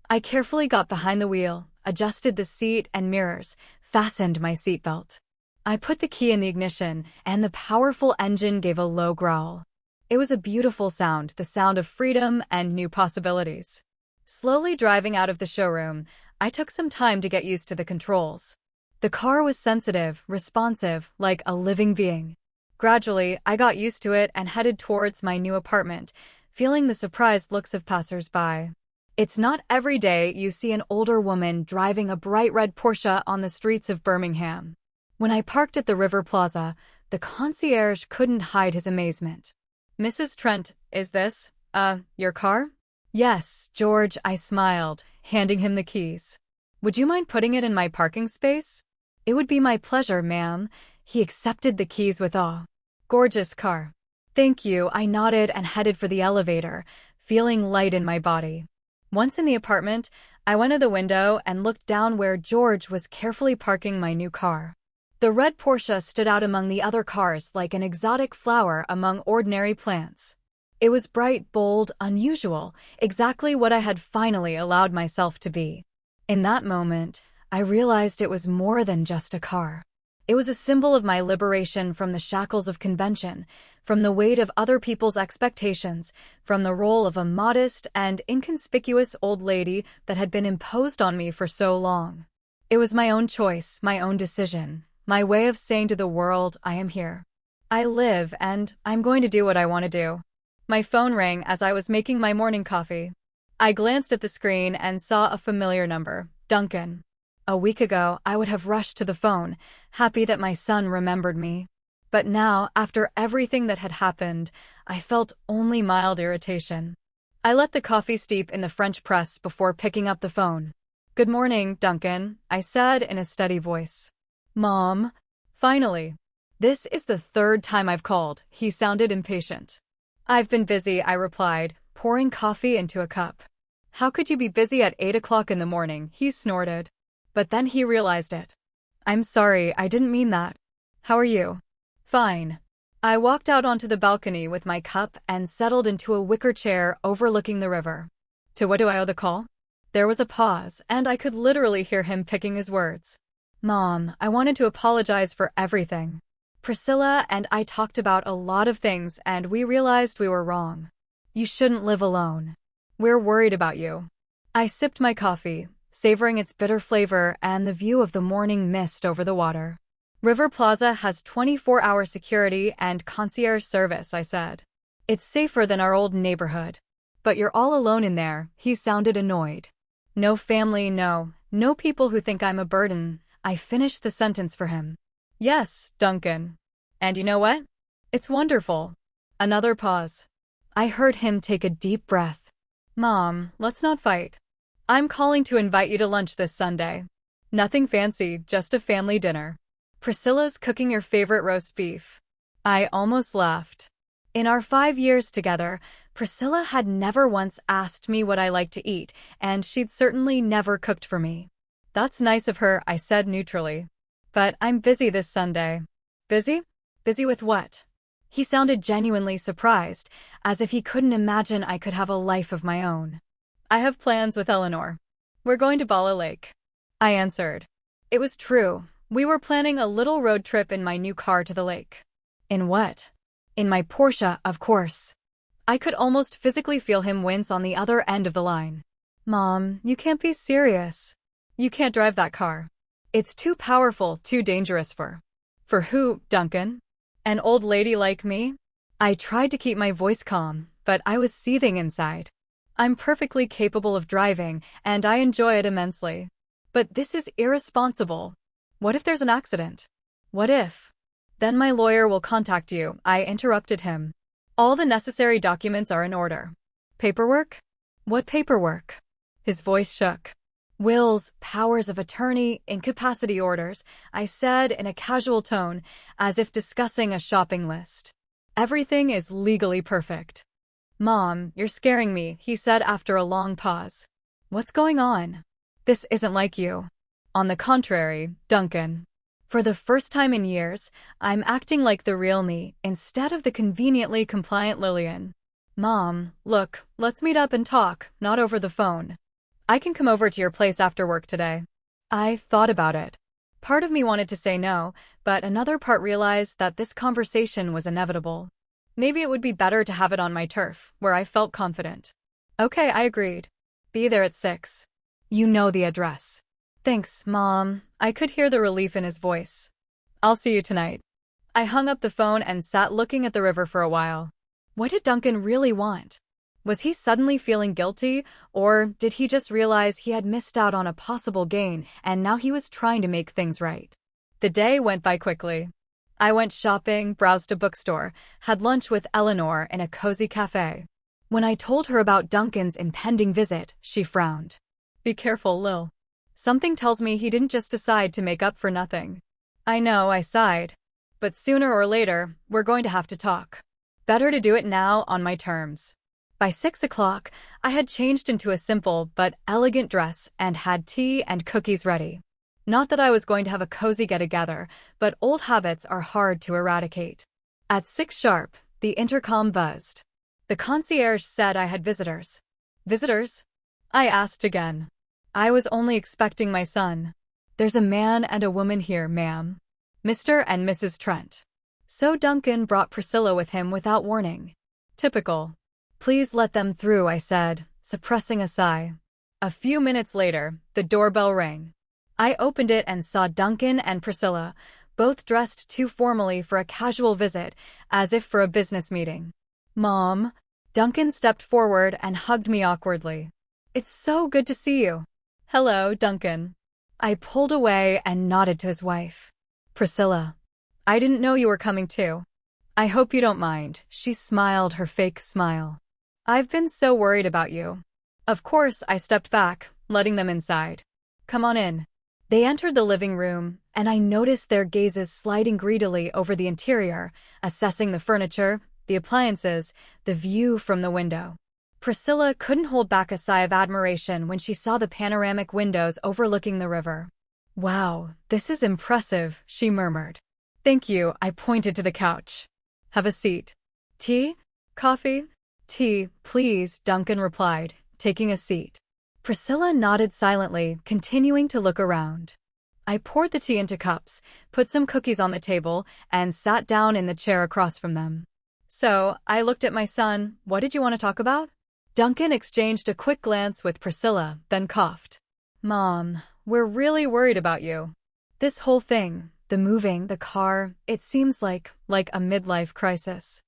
I carefully got behind the wheel, adjusted the seat and mirrors, fastened my seatbelt. I put the key in the ignition, and the powerful engine gave a low growl. It was a beautiful sound, the sound of freedom and new possibilities. Slowly driving out of the showroom, I took some time to get used to the controls. The car was sensitive, responsive, like a living being. Gradually, I got used to it and headed towards my new apartment, feeling the surprised looks of passers-by. It's not every day you see an older woman driving a bright red Porsche on the streets of Birmingham. When I parked at the River Plaza, the concierge couldn't hide his amazement. Mrs. Trent, is this, your car? Yes, George, I smiled, handing him the keys. Would you mind putting it in my parking space? It would be my pleasure, ma'am. He accepted the keys with awe. Gorgeous car. Thank you, I nodded and headed for the elevator, feeling light in my body. Once in the apartment, I went to the window and looked down where George was carefully parking my new car. The red Porsche stood out among the other cars like an exotic flower among ordinary plants. It was bright, bold, unusual, exactly what I had finally allowed myself to be. In that moment, I realized it was more than just a car. It was a symbol of my liberation from the shackles of convention, from the weight of other people's expectations, from the role of a modest and inconspicuous old lady that had been imposed on me for so long. It was my own choice, my own decision, my way of saying to the world, I am here. I live, and I'm going to do what I want to do. My phone rang as I was making my morning coffee. I glanced at the screen and saw a familiar number, Duncan. A week ago, I would have rushed to the phone, happy that my son remembered me. But now, after everything that had happened, I felt only mild irritation. I let the coffee steep in the French press before picking up the phone. Good morning, Duncan, I said in a steady voice. Mom? Finally. This is the third time I've called, he sounded impatient. I've been busy, I replied, pouring coffee into a cup. How could you be busy at 8 o'clock in the morning, he snorted. But then he realized it. I'm sorry, I didn't mean that. How are you? Fine. I walked out onto the balcony with my cup and settled into a wicker chair overlooking the river. To what do I owe the call? There was a pause, and I could literally hear him picking his words. Mom, I wanted to apologize for everything. Priscilla and I talked about a lot of things and we realized we were wrong. You shouldn't live alone. We're worried about you. I sipped my coffee, savoring its bitter flavor and the view of the morning mist over the water. River Plaza has 24-hour security and concierge service, I said. It's safer than our old neighborhood. But you're all alone in there, he sounded annoyed. No family, no people who think I'm a burden. I finished the sentence for him. Yes, Duncan. And you know what? It's wonderful. Another pause. I heard him take a deep breath. Mom, let's not fight. I'm calling to invite you to lunch this Sunday. Nothing fancy, just a family dinner. Priscilla's cooking your favorite roast beef. I almost laughed. In our 5 years together, Priscilla had never once asked me what I like to eat, and she'd certainly never cooked for me. That's nice of her, I said neutrally. But I'm busy this Sunday. Busy? Busy with what? He sounded genuinely surprised, as if he couldn't imagine I could have a life of my own. I have plans with Eleanor. We're going to Bala Lake. I answered. It was true. We were planning a little road trip in my new car to the lake. In what? In my Porsche, of course. I could almost physically feel him wince on the other end of the line. Mom, you can't be serious. You can't drive that car. It's too powerful, too dangerous for. For who, Duncan? An old lady like me? I tried to keep my voice calm, but I was seething inside. I'm perfectly capable of driving, and I enjoy it immensely. But this is irresponsible. What if there's an accident? What if? Then my lawyer will contact you, I interrupted him. All the necessary documents are in order. Paperwork? What paperwork? His voice shook. Wills, powers of attorney, incapacity orders, I said in a casual tone, as if discussing a shopping list. Everything is legally perfect. Mom, you're scaring me, he said after a long pause. What's going on? This isn't like you. On the contrary, Duncan. For the first time in years, I'm acting like the real me instead of the conveniently compliant Lillian. Mom, look, let's meet up and talk, not over the phone. I can come over to your place after work today. I thought about it. Part of me wanted to say no, but another part realized that this conversation was inevitable. Maybe it would be better to have it on my turf, where I felt confident. Okay, I agreed. Be there at 6. You know the address. Thanks, Mom. I could hear the relief in his voice. I'll see you tonight. I hung up the phone and sat looking at the river for a while. What did Duncan really want? Was he suddenly feeling guilty, or did he just realize he had missed out on a possible gain and now he was trying to make things right? The day went by quickly. I went shopping, browsed a bookstore, had lunch with Eleanor in a cozy cafe. When I told her about Duncan's impending visit, she frowned. Be careful, Lil. Something tells me he didn't just decide to make up for nothing. I know, I sighed. But sooner or later, we're going to have to talk. Better to do it now on my terms. By 6 o'clock, I had changed into a simple but elegant dress and had tea and cookies ready. Not that I was going to have a cozy get-together, but old habits are hard to eradicate. At 6 sharp, the intercom buzzed. The concierge said I had visitors. Visitors? I asked again. I was only expecting my son. There's a man and a woman here, ma'am. Mr. and Mrs. Trent. So Duncan brought Priscilla with him without warning. Typical. Please let them through, I said, suppressing a sigh. A few minutes later, the doorbell rang. I opened it and saw Duncan and Priscilla, both dressed too formally for a casual visit, as if for a business meeting. Mom. Duncan stepped forward and hugged me awkwardly. It's so good to see you. Hello, Duncan. I pulled away and nodded to his wife. Priscilla. I didn't know you were coming too. I hope you don't mind, she smiled her fake smile. I've been so worried about you. Of course, I stepped back, letting them inside. Come on in. They entered the living room, and I noticed their gazes sliding greedily over the interior, assessing the furniture, the appliances, the view from the window. Priscilla couldn't hold back a sigh of admiration when she saw the panoramic windows overlooking the river. Wow, this is impressive, she murmured. Thank you, I pointed to the couch. Have a seat. Tea? Coffee? Tea, please, Duncan replied, taking a seat. Priscilla nodded silently, continuing to look around. I poured the tea into cups, put some cookies on the table, and sat down in the chair across from them. So, I looked at my son. What did you want to talk about? Duncan exchanged a quick glance with Priscilla, then coughed. Mom, we're really worried about you. This whole thing, the moving, the car, it seems like a midlife crisis.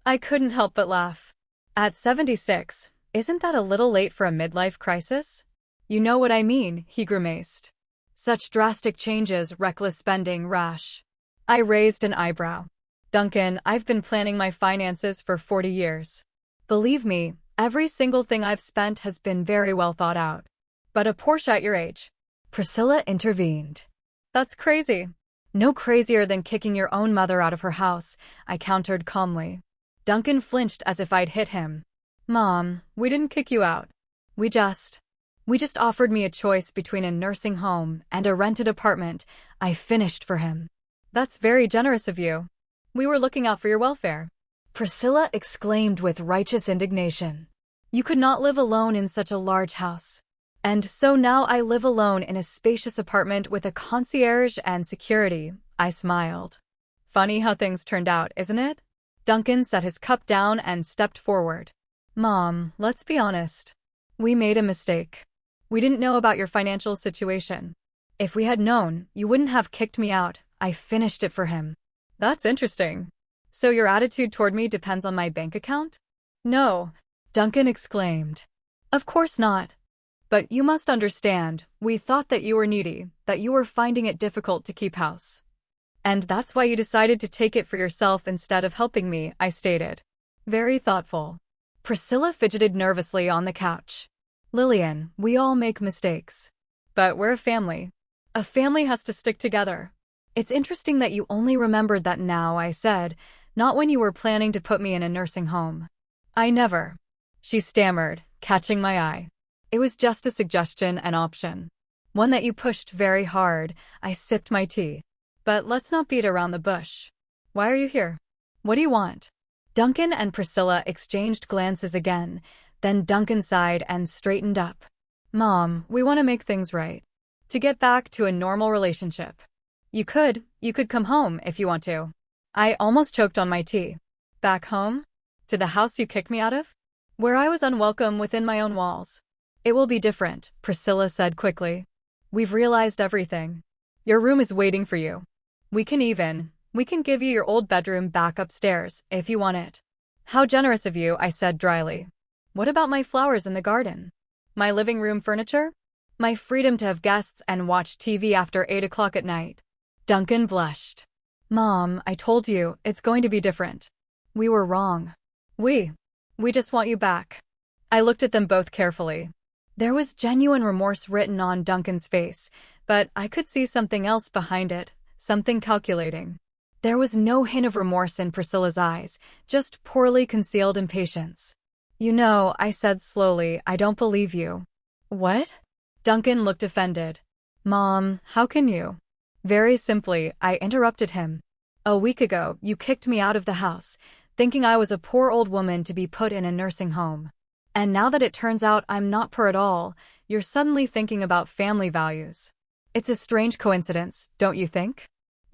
I couldn't help but laugh. At 76, isn't that a little late for a midlife crisis? You know what I mean, he grimaced. Such drastic changes, reckless spending, rash. I raised an eyebrow. Duncan, I've been planning my finances for 40 years. Believe me, every single thing I've spent has been very well thought out. But a Porsche at your age. Priscilla intervened. That's crazy. No crazier than kicking your own mother out of her house, I countered calmly. Duncan flinched as if I'd hit him. Mom, we didn't kick you out. We just offered me a choice between a nursing home and a rented apartment. I finished for him. That's very generous of you. We were looking out for your welfare. Priscilla exclaimed with righteous indignation. You could not live alone in such a large house. And so now I live alone in a spacious apartment with a concierge and security, I smiled. Funny how things turned out, isn't it? Duncan set his cup down and stepped forward. Mom, let's be honest. We made a mistake. We didn't know about your financial situation. If we had known, you wouldn't have kicked me out. I finished it for him. That's interesting. So your attitude toward me depends on my bank account? No, Duncan exclaimed. Of course not. But you must understand, we thought that you were needy, that you were finding it difficult to keep house. And that's why you decided to take it for yourself instead of helping me, I stated. Very thoughtful. Priscilla fidgeted nervously on the couch. Lillian, we all make mistakes. But we're a family. A family has to stick together. It's interesting that you only remembered that now, I said, not when you were planning to put me in a nursing home. I never. She stammered, catching my eye. It was just a suggestion, an option. One that you pushed very hard. I sipped my tea. But let's not beat around the bush. Why are you here? What do you want? Duncan and Priscilla exchanged glances again, then Duncan sighed and straightened up. Mom, we want to make things right. To get back to a normal relationship. You could come home if you want to. I almost choked on my tea. Back home? To the house you kicked me out of? Where I was unwelcome within my own walls. It will be different, Priscilla said quickly. We've realized everything. Your room is waiting for you. We can give you your old bedroom back upstairs, if you want it. How generous of you, I said dryly. What about my flowers in the garden? My living room furniture? My freedom to have guests and watch TV after 8 o'clock at night? Duncan blushed. Mom, I told you, it's going to be different. We were wrong. We just want you back. I looked at them both carefully. There was genuine remorse written on Duncan's face, but I could see something else behind it, something calculating. There was no hint of remorse in Priscilla's eyes, just poorly concealed impatience. You know, I said slowly, I don't believe you. What? Duncan looked offended. Mom, how can you? Very simply, I interrupted him. A week ago, you kicked me out of the house, thinking I was a poor old woman to be put in a nursing home. And now that it turns out I'm not poor at all, you're suddenly thinking about family values. It's a strange coincidence, don't you think?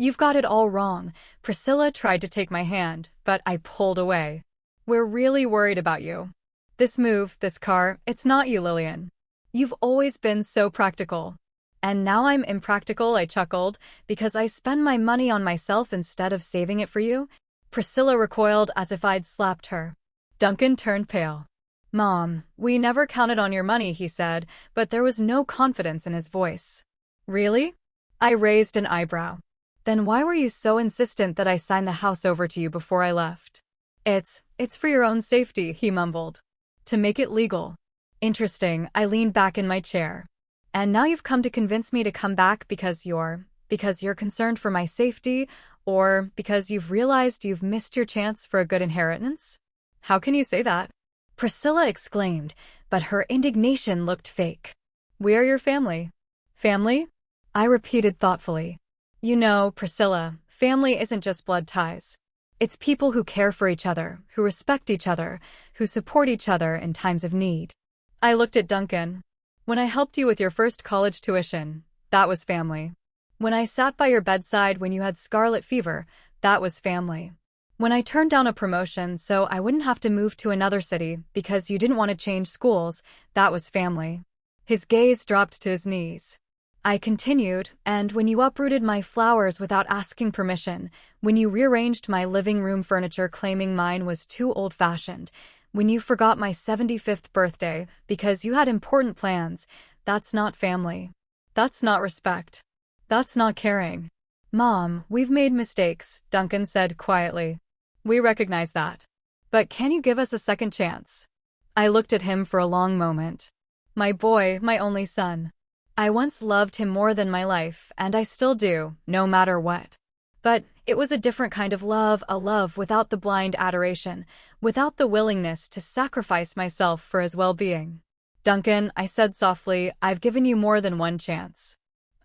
You've got it all wrong. Priscilla tried to take my hand, but I pulled away. We're really worried about you. This move, this car, it's not you, Lillian. You've always been so practical. And now I'm impractical, I chuckled, because I spend my money on myself instead of saving it for you? Priscilla recoiled as if I'd slapped her. Duncan turned pale. Mom, we never counted on your money, he said, but there was no confidence in his voice. Really? I raised an eyebrow. Then why were you so insistent that I sign the house over to you before I left? It's for your own safety, he mumbled. To make it legal. Interesting, I leaned back in my chair. And now you've come to convince me to come back because you're concerned for my safety, or because you've realized you've missed your chance for a good inheritance? How can you say that? Priscilla exclaimed, but her indignation looked fake. We are your family. Family? I repeated thoughtfully. You know, Priscilla, family isn't just blood ties. It's people who care for each other, who respect each other, who support each other in times of need. I looked at Duncan. When I helped you with your first college tuition, that was family. When I sat by your bedside when you had scarlet fever, that was family. When I turned down a promotion so I wouldn't have to move to another city because you didn't want to change schools, that was family. His gaze dropped to his knees. I continued, and when you uprooted my flowers without asking permission, when you rearranged my living room furniture claiming mine was too old-fashioned, when you forgot my 75th birthday because you had important plans, that's not family. That's not respect. That's not caring. Mom, we've made mistakes, Duncan said quietly. We recognize that. But can you give us a second chance? I looked at him for a long moment. My boy, my only son. I once loved him more than my life, and I still do, no matter what. But it was a different kind of love, a love without the blind adoration, without the willingness to sacrifice myself for his well-being. Duncan, I said softly, I've given you more than one chance.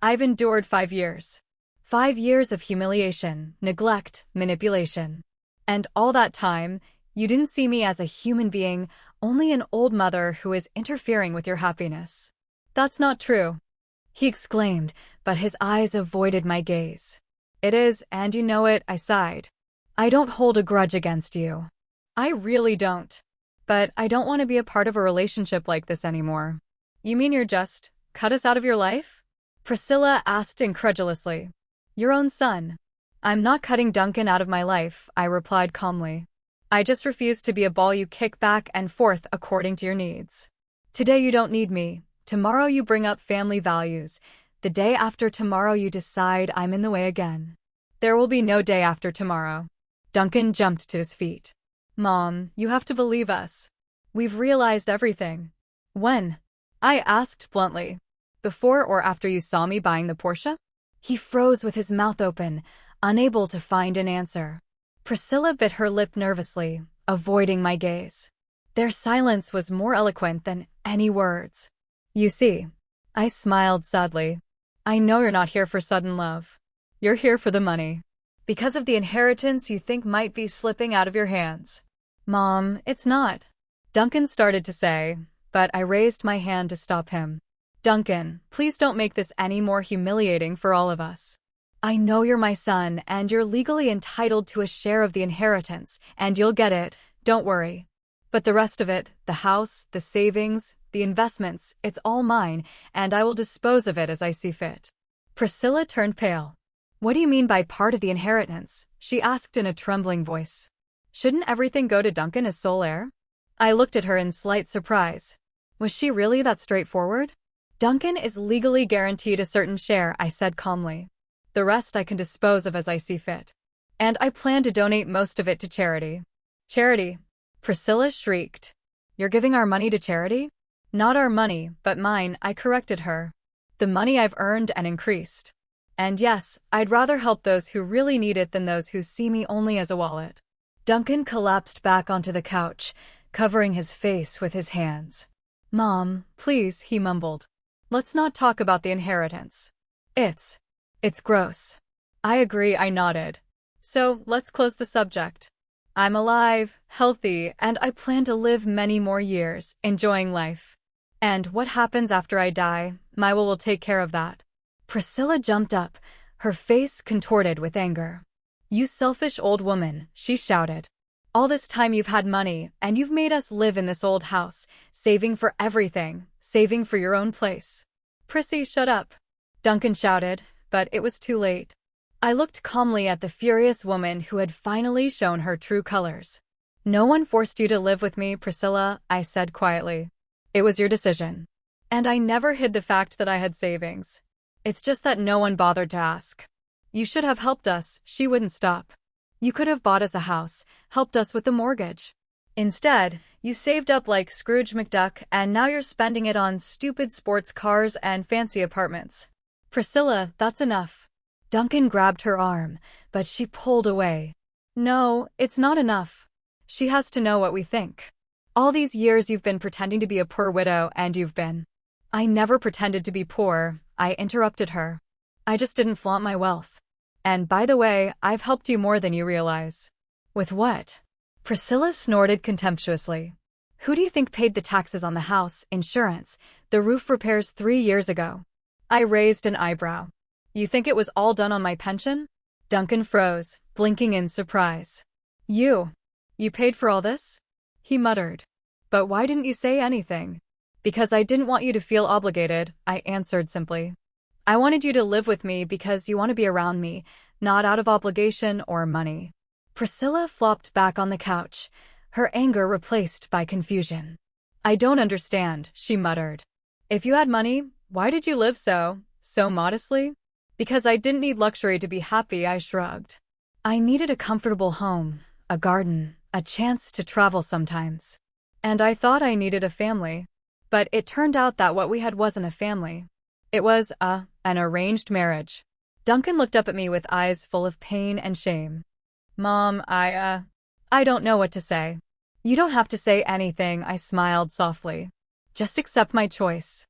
I've endured 5 years. 5 years of humiliation, neglect, manipulation. And all that time, you didn't see me as a human being, only an old mother who is interfering with your happiness. That's not true, he exclaimed, but his eyes avoided my gaze. It is, and you know it, I sighed. I don't hold a grudge against you. I really don't. But I don't want to be a part of a relationship like this anymore. You mean you're just cut us out of your life? Priscilla asked incredulously. Your own son. I'm not cutting Duncan out of my life, I replied calmly. I just refuse to be a ball you kick back and forth according to your needs. Today you don't need me. Tomorrow you bring up family values. The day after tomorrow you decide I'm in the way again. There will be no day after tomorrow. Duncan jumped to his feet. Mom, you have to believe us. We've realized everything. When? I asked bluntly. Before or after you saw me buying the Porsche? He froze with his mouth open, unable to find an answer. Priscilla bit her lip nervously, avoiding my gaze. Their silence was more eloquent than any words. You see, I smiled sadly. I know you're not here for sudden love. You're here for the money. Because of the inheritance you think might be slipping out of your hands. Mom, it's not. Duncan started to say, but I raised my hand to stop him. Duncan, please don't make this any more humiliating for all of us. I know you're my son, and you're legally entitled to a share of the inheritance, and you'll get it, don't worry. But the rest of it, the house, the savings, the investments, it's all mine, and I will dispose of it as I see fit. Priscilla turned pale. What do you mean by part of the inheritance? She asked in a trembling voice. Shouldn't everything go to Duncan as sole heir? I looked at her in slight surprise. Was she really that straightforward? Duncan is legally guaranteed a certain share, I said calmly. The rest I can dispose of as I see fit. And I plan to donate most of it to charity. Charity? Priscilla shrieked. You're giving our money to charity? Not our money, but mine, I corrected her. The money I've earned and increased. And yes, I'd rather help those who really need it than those who see me only as a wallet. Duncan collapsed back onto the couch, covering his face with his hands. Mom, please, he mumbled. Let's not talk about the inheritance. It's gross. I agree, I nodded. So, let's close the subject. I'm alive, healthy, and I plan to live many more years, enjoying life. And what happens after I die, my will take care of that. Priscilla jumped up, her face contorted with anger. "You selfish old woman," she shouted. "All this time you've had money, and you've made us live in this old house, saving for everything, saving for your own place." "Prissy, shut up," Duncan shouted, but it was too late. I looked calmly at the furious woman who had finally shown her true colors. "No one forced you to live with me, Priscilla," I said quietly. "It was your decision. And I never hid the fact that I had savings. It's just that no one bothered to ask. You should have helped us," she wouldn't stop. "You could have bought us a house, helped us with the mortgage. Instead, you saved up like Scrooge McDuck, and now you're spending it on stupid sports cars and fancy apartments." "Priscilla, that's enough." Duncan grabbed her arm, but she pulled away. "No, it's not enough. She has to know what we think. All these years you've been pretending to be a poor widow, and you've been—" "I never pretended to be poor," I interrupted her. "I just didn't flaunt my wealth. And by the way, I've helped you more than you realize." "With what?" Priscilla snorted contemptuously. "Who do you think paid the taxes on the house, insurance, the roof repairs 3 years ago?" I raised an eyebrow. "You think it was all done on my pension?" Duncan froze, blinking in surprise. You paid for all this?" he muttered. "But why didn't you say anything?" "Because I didn't want you to feel obligated," I answered simply. "I wanted you to live with me because you want to be around me, not out of obligation or money." Priscilla flopped back on the couch, her anger replaced by confusion. "I don't understand," she muttered. "If you had money, why did you live so modestly?" "Because I didn't need luxury to be happy," I shrugged. "I needed a comfortable home, a garden, a chance to travel sometimes. And I thought I needed a family. But it turned out that what we had wasn't a family. It was an arranged marriage." Duncan looked up at me with eyes full of pain and shame. "Mom, I don't know what to say." "You don't have to say anything," I smiled softly. "Just accept my choice.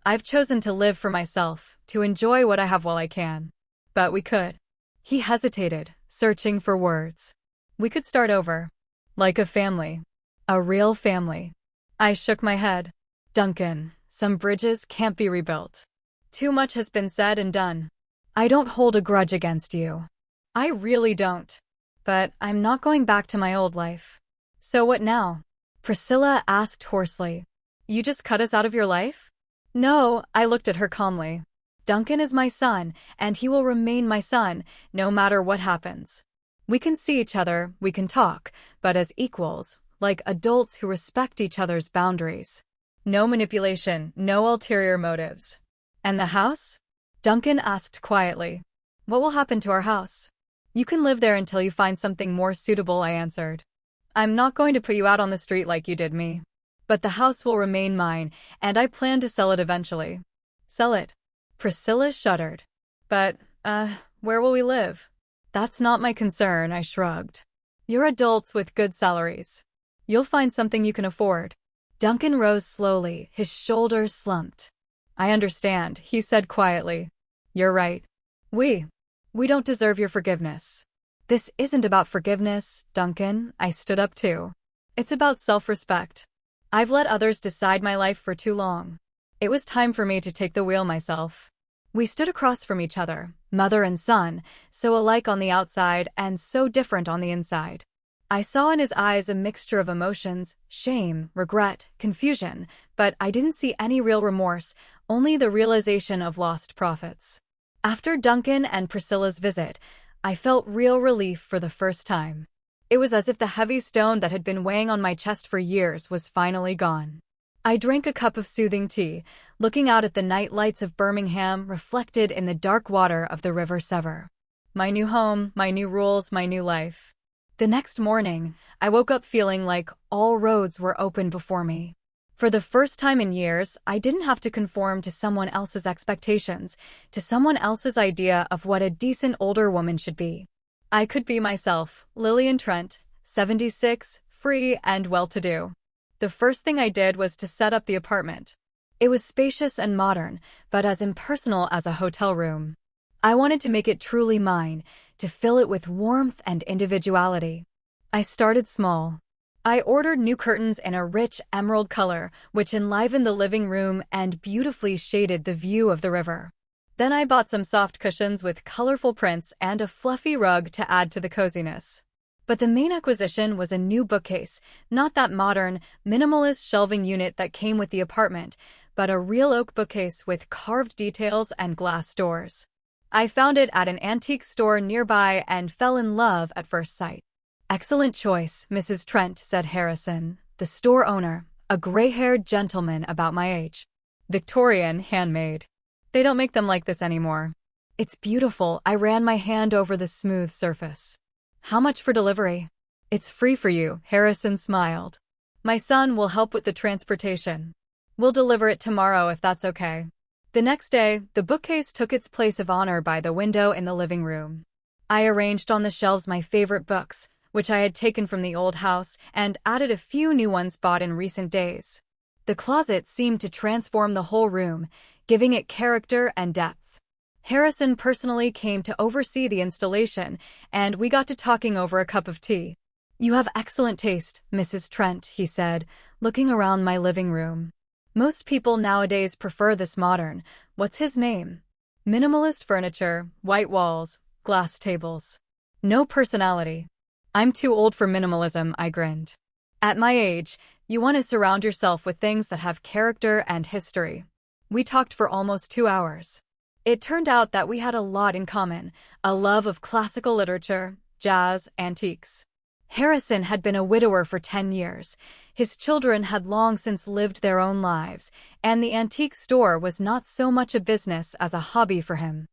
I've chosen to live for myself, to enjoy what I have while I can. But we could." He hesitated, searching for words. "We could start over. Like a family. A real family." I shook my head. "Duncan, some bridges can't be rebuilt. Too much has been said and done. I don't hold a grudge against you. I really don't. But I'm not going back to my old life." "So what now?" Priscilla asked hoarsely. "You just cut us out of your life?" "No," I looked at her calmly. "Duncan is my son, and he will remain my son, no matter what happens. We can see each other, we can talk, but as equals, like adults who respect each other's boundaries. No manipulation, no ulterior motives." "And the house?" Duncan asked quietly. "What will happen to our house?" "You can live there until you find something more suitable," I answered. "I'm not going to put you out on the street like you did me. But the house will remain mine, and I plan to sell it eventually." "Sell it?" Priscilla shuddered. "But, where will we live?" "That's not my concern," I shrugged. "You're adults with good salaries. You'll find something you can afford." Duncan rose slowly, his shoulders slumped. "I understand," he said quietly. "You're right. We don't deserve your forgiveness." "This isn't about forgiveness, Duncan," I stood up too. "It's about self-respect. I've let others decide my life for too long. It was time for me to take the wheel myself." We stood across from each other, mother and son, so alike on the outside and so different on the inside. I saw in his eyes a mixture of emotions, shame, regret, confusion, but I didn't see any real remorse, only the realization of lost profits. After Duncan and Priscilla's visit, I felt real relief for the first time. It was as if the heavy stone that had been weighing on my chest for years was finally gone. I drank a cup of soothing tea, looking out at the night lights of Birmingham reflected in the dark water of the River Severn. My new home, my new rules, my new life. The next morning, I woke up feeling like all roads were open before me. For the first time in years, I didn't have to conform to someone else's expectations, to someone else's idea of what a decent older woman should be. I could be myself, Lillian Trent, 76, free and well-to-do. The first thing I did was to set up the apartment. It was spacious and modern, but as impersonal as a hotel room. I wanted to make it truly mine, to fill it with warmth and individuality. I started small. I ordered new curtains in a rich emerald color, which enlivened the living room and beautifully shaded the view of the river. Then I bought some soft cushions with colorful prints and a fluffy rug to add to the coziness. But the main acquisition was a new bookcase, not that modern, minimalist shelving unit that came with the apartment, but a real oak bookcase with carved details and glass doors. I found it at an antique store nearby and fell in love at first sight. "Excellent choice, Mrs. Trent," said Harrison, the store owner, a gray-haired gentleman about my age. "Victorian, handmade. They don't make them like this anymore." "It's beautiful." I ran my hand over the smooth surface. "How much for delivery?" "It's free for you," Harrison smiled. "My son will help with the transportation. We'll deliver it tomorrow if that's okay." The next day, the bookcase took its place of honor by the window in the living room. I arranged on the shelves my favorite books, which I had taken from the old house, and added a few new ones bought in recent days. The closet seemed to transform the whole room, giving it character and depth. Harrison personally came to oversee the installation, and we got to talking over a cup of tea. "You have excellent taste, Mrs. Trent," he said, looking around my living room. "Most people nowadays prefer this modern, what's his name? Minimalist furniture, white walls, glass tables. No personality." "I'm too old for minimalism," I grinned. "At my age, you want to surround yourself with things that have character and history." We talked for almost 2 hours. It turned out that we had a lot in common, a love of classical literature, jazz, antiques. Harrison had been a widower for 10 years. His children had long since lived their own lives, and the antique store was not so much a business as a hobby for him.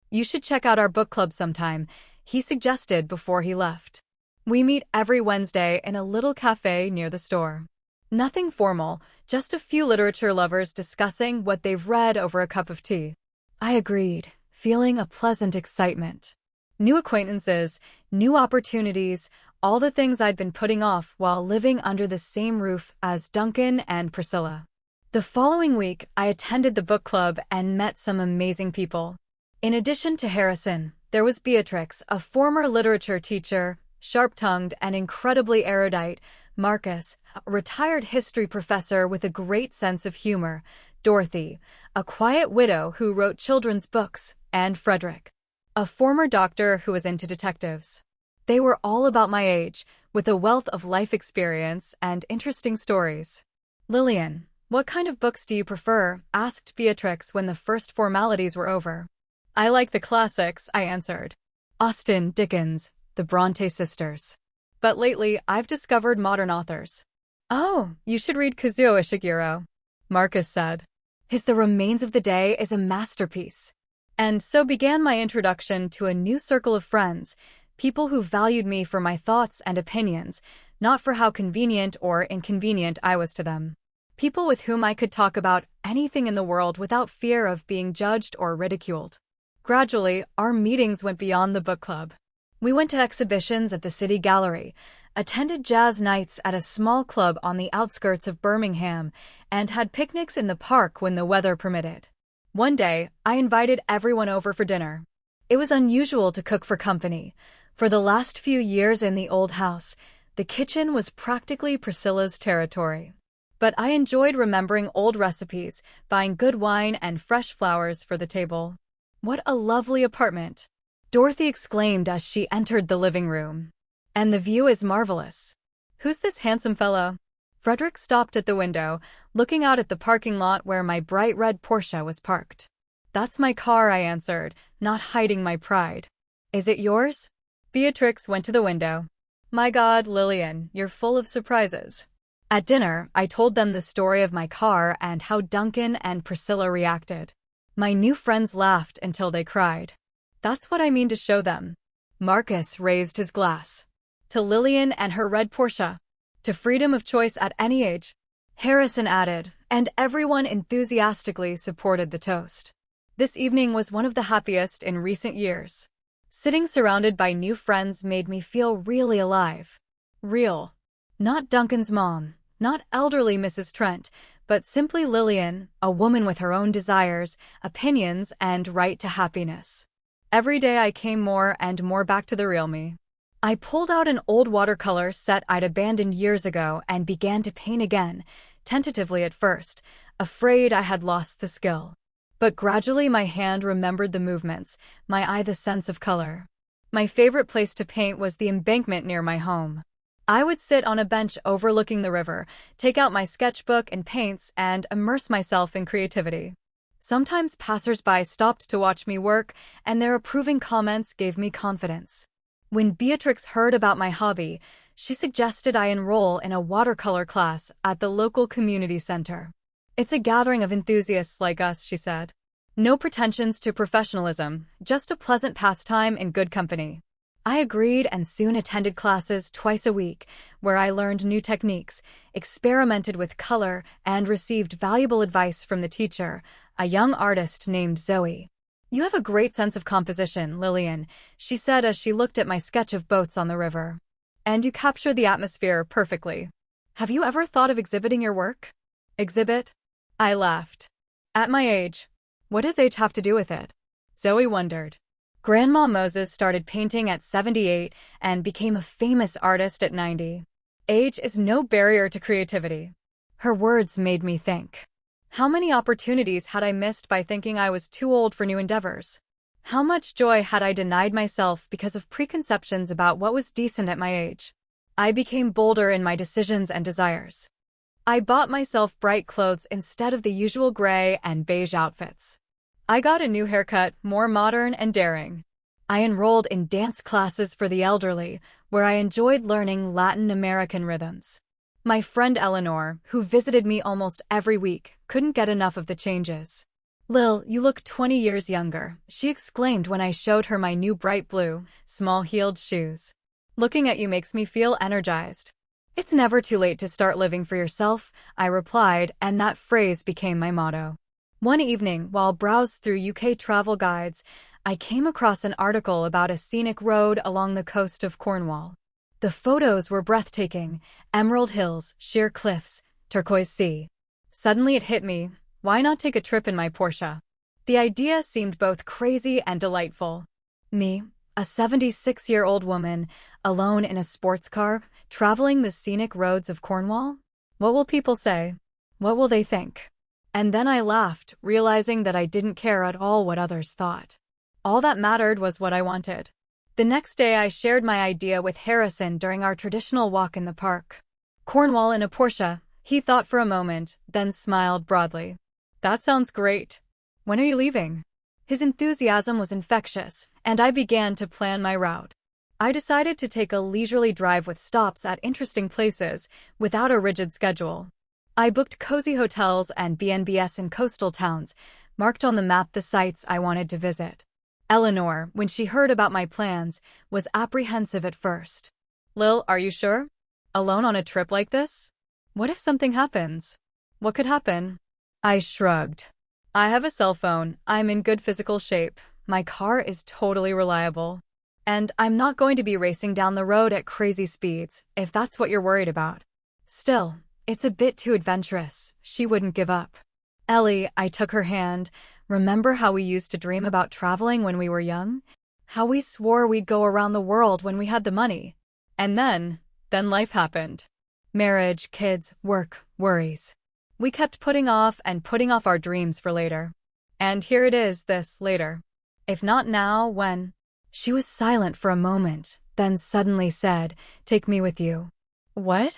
"You should check out our book club sometime," he suggested before he left. "We meet every Wednesday in a little cafe near the store. Nothing formal, just a few literature lovers discussing what they've read over a cup of tea." I agreed, feeling a pleasant excitement. New acquaintances, new opportunities, all the things I'd been putting off while living under the same roof as Duncan and Priscilla. The following week, I attended the book club and met some amazing people. In addition to Harrison, there was Beatrix, a former literature teacher, sharp-tongued and incredibly erudite; Marcus, a retired history professor with a great sense of humor; Dorothy, a quiet widow who wrote children's books; and Frederick, a former doctor who was into detectives. They were all about my age, with a wealth of life experience and interesting stories. "Lillian, what kind of books do you prefer?" asked Beatrix when the first formalities were over. "I like the classics," I answered. "Austen, Dickens, the Bronte sisters. But lately, I've discovered modern authors." "Oh, you should read Kazuo Ishiguro," Marcus said. "His The Remains of the Day is a masterpiece." And so began my introduction to a new circle of friends, people who valued me for my thoughts and opinions, not for how convenient or inconvenient I was to them. People with whom I could talk about anything in the world without fear of being judged or ridiculed. Gradually, our meetings went beyond the book club. We went to exhibitions at the City Gallery, attended jazz nights at a small club on the outskirts of Birmingham, and had picnics in the park when the weather permitted. One day, I invited everyone over for dinner. It was unusual to cook for company. For the last few years in the old house, the kitchen was practically Priscilla's territory. But I enjoyed remembering old recipes, buying good wine and fresh flowers for the table. "What a lovely apartment!" Dorothy exclaimed as she entered the living room. "And the view is marvelous. Who's this handsome fellow?" Frederick stopped at the window, looking out at the parking lot where my bright red Porsche was parked. "That's my car," I answered, not hiding my pride. "Is it yours?" Beatrix went to the window. "My God, Lillian, you're full of surprises." At dinner, I told them the story of my car and how Duncan and Priscilla reacted. My new friends laughed until they cried. "That's what I mean to show them." Marcus raised his glass. "To Lillian and her red Porsche. To freedom of choice at any age." Harrison added, and everyone enthusiastically supported the toast. This evening was one of the happiest in recent years. Sitting surrounded by new friends made me feel really alive. Real. Not Duncan's mom, not elderly Mrs. Trent, but simply Lillian, a woman with her own desires, opinions, and right to happiness. Every day I came more and more back to the real me. I pulled out an old watercolor set I'd abandoned years ago and began to paint again, tentatively at first, afraid I had lost the skill. But gradually my hand remembered the movements, my eye the sense of color. My favorite place to paint was the embankment near my home. I would sit on a bench overlooking the river, take out my sketchbook and paints, and immerse myself in creativity. Sometimes passers-by stopped to watch me work, and their approving comments gave me confidence. When Beatrix heard about my hobby, she suggested I enroll in a watercolor class at the local community center. "It's a gathering of enthusiasts like us," she said. "No pretensions to professionalism, just a pleasant pastime in good company." I agreed and soon attended classes twice a week, where I learned new techniques, experimented with color, and received valuable advice from the teacher, a young artist named Zoe. "You have a great sense of composition, Lillian," she said as she looked at my sketch of boats on the river. "And you capture the atmosphere perfectly. Have you ever thought of exhibiting your work?" "Exhibit?" I laughed. "At my age. What does age have to do with it?" Zoe wondered. Grandma Moses started painting at 78 and became a famous artist at 90. Age is no barrier to creativity. Her words made me think. How many opportunities had I missed by thinking I was too old for new endeavors? How much joy had I denied myself because of preconceptions about what was decent at my age? I became bolder in my decisions and desires. I bought myself bright clothes instead of the usual gray and beige outfits. I got a new haircut, more modern and daring. I enrolled in dance classes for the elderly, where I enjoyed learning Latin American rhythms. My friend Eleanor, who visited me almost every week, couldn't get enough of the changes. "Lil, you look 20 years younger," she exclaimed when I showed her my new bright blue, small-heeled shoes. "Looking at you makes me feel energized." "It's never too late to start living for yourself," I replied, and that phrase became my motto. One evening, while browsed through UK travel guides, I came across an article about a scenic road along the coast of Cornwall. The photos were breathtaking: emerald hills, sheer cliffs, turquoise sea. Suddenly it hit me, why not take a trip in my Porsche? The idea seemed both crazy and delightful. Me, a 76-year-old woman, alone in a sports car, traveling the scenic roads of Cornwall? What will people say? What will they think? And then I laughed, realizing that I didn't care at all what others thought. All that mattered was what I wanted. The next day I shared my idea with Harrison during our traditional walk in the park. "Cornwall in a Porsche," he thought for a moment, then smiled broadly. "That sounds great. When are you leaving?" His enthusiasm was infectious, and I began to plan my route. I decided to take a leisurely drive with stops at interesting places, without a rigid schedule. I booked cozy hotels and B&Bs in coastal towns, marked on the map the sites I wanted to visit. Eleanor, when she heard about my plans, was apprehensive at first. "Lil, are you sure? Alone on a trip like this? What if something happens?" "What could happen?" I shrugged. "I have a cell phone, I'm in good physical shape, my car is totally reliable. And I'm not going to be racing down the road at crazy speeds, if that's what you're worried about." Still, it's a bit too adventurous. She wouldn't give up. "Ellie," I took her hand, "remember how we used to dream about traveling when we were young? How we swore we'd go around the world when we had the money? And then life happened. Marriage, kids, work, worries. We kept putting off our dreams for later. And here it is, this later. If not now, when?" She was silent for a moment, then suddenly said, "Take me with you." "What?"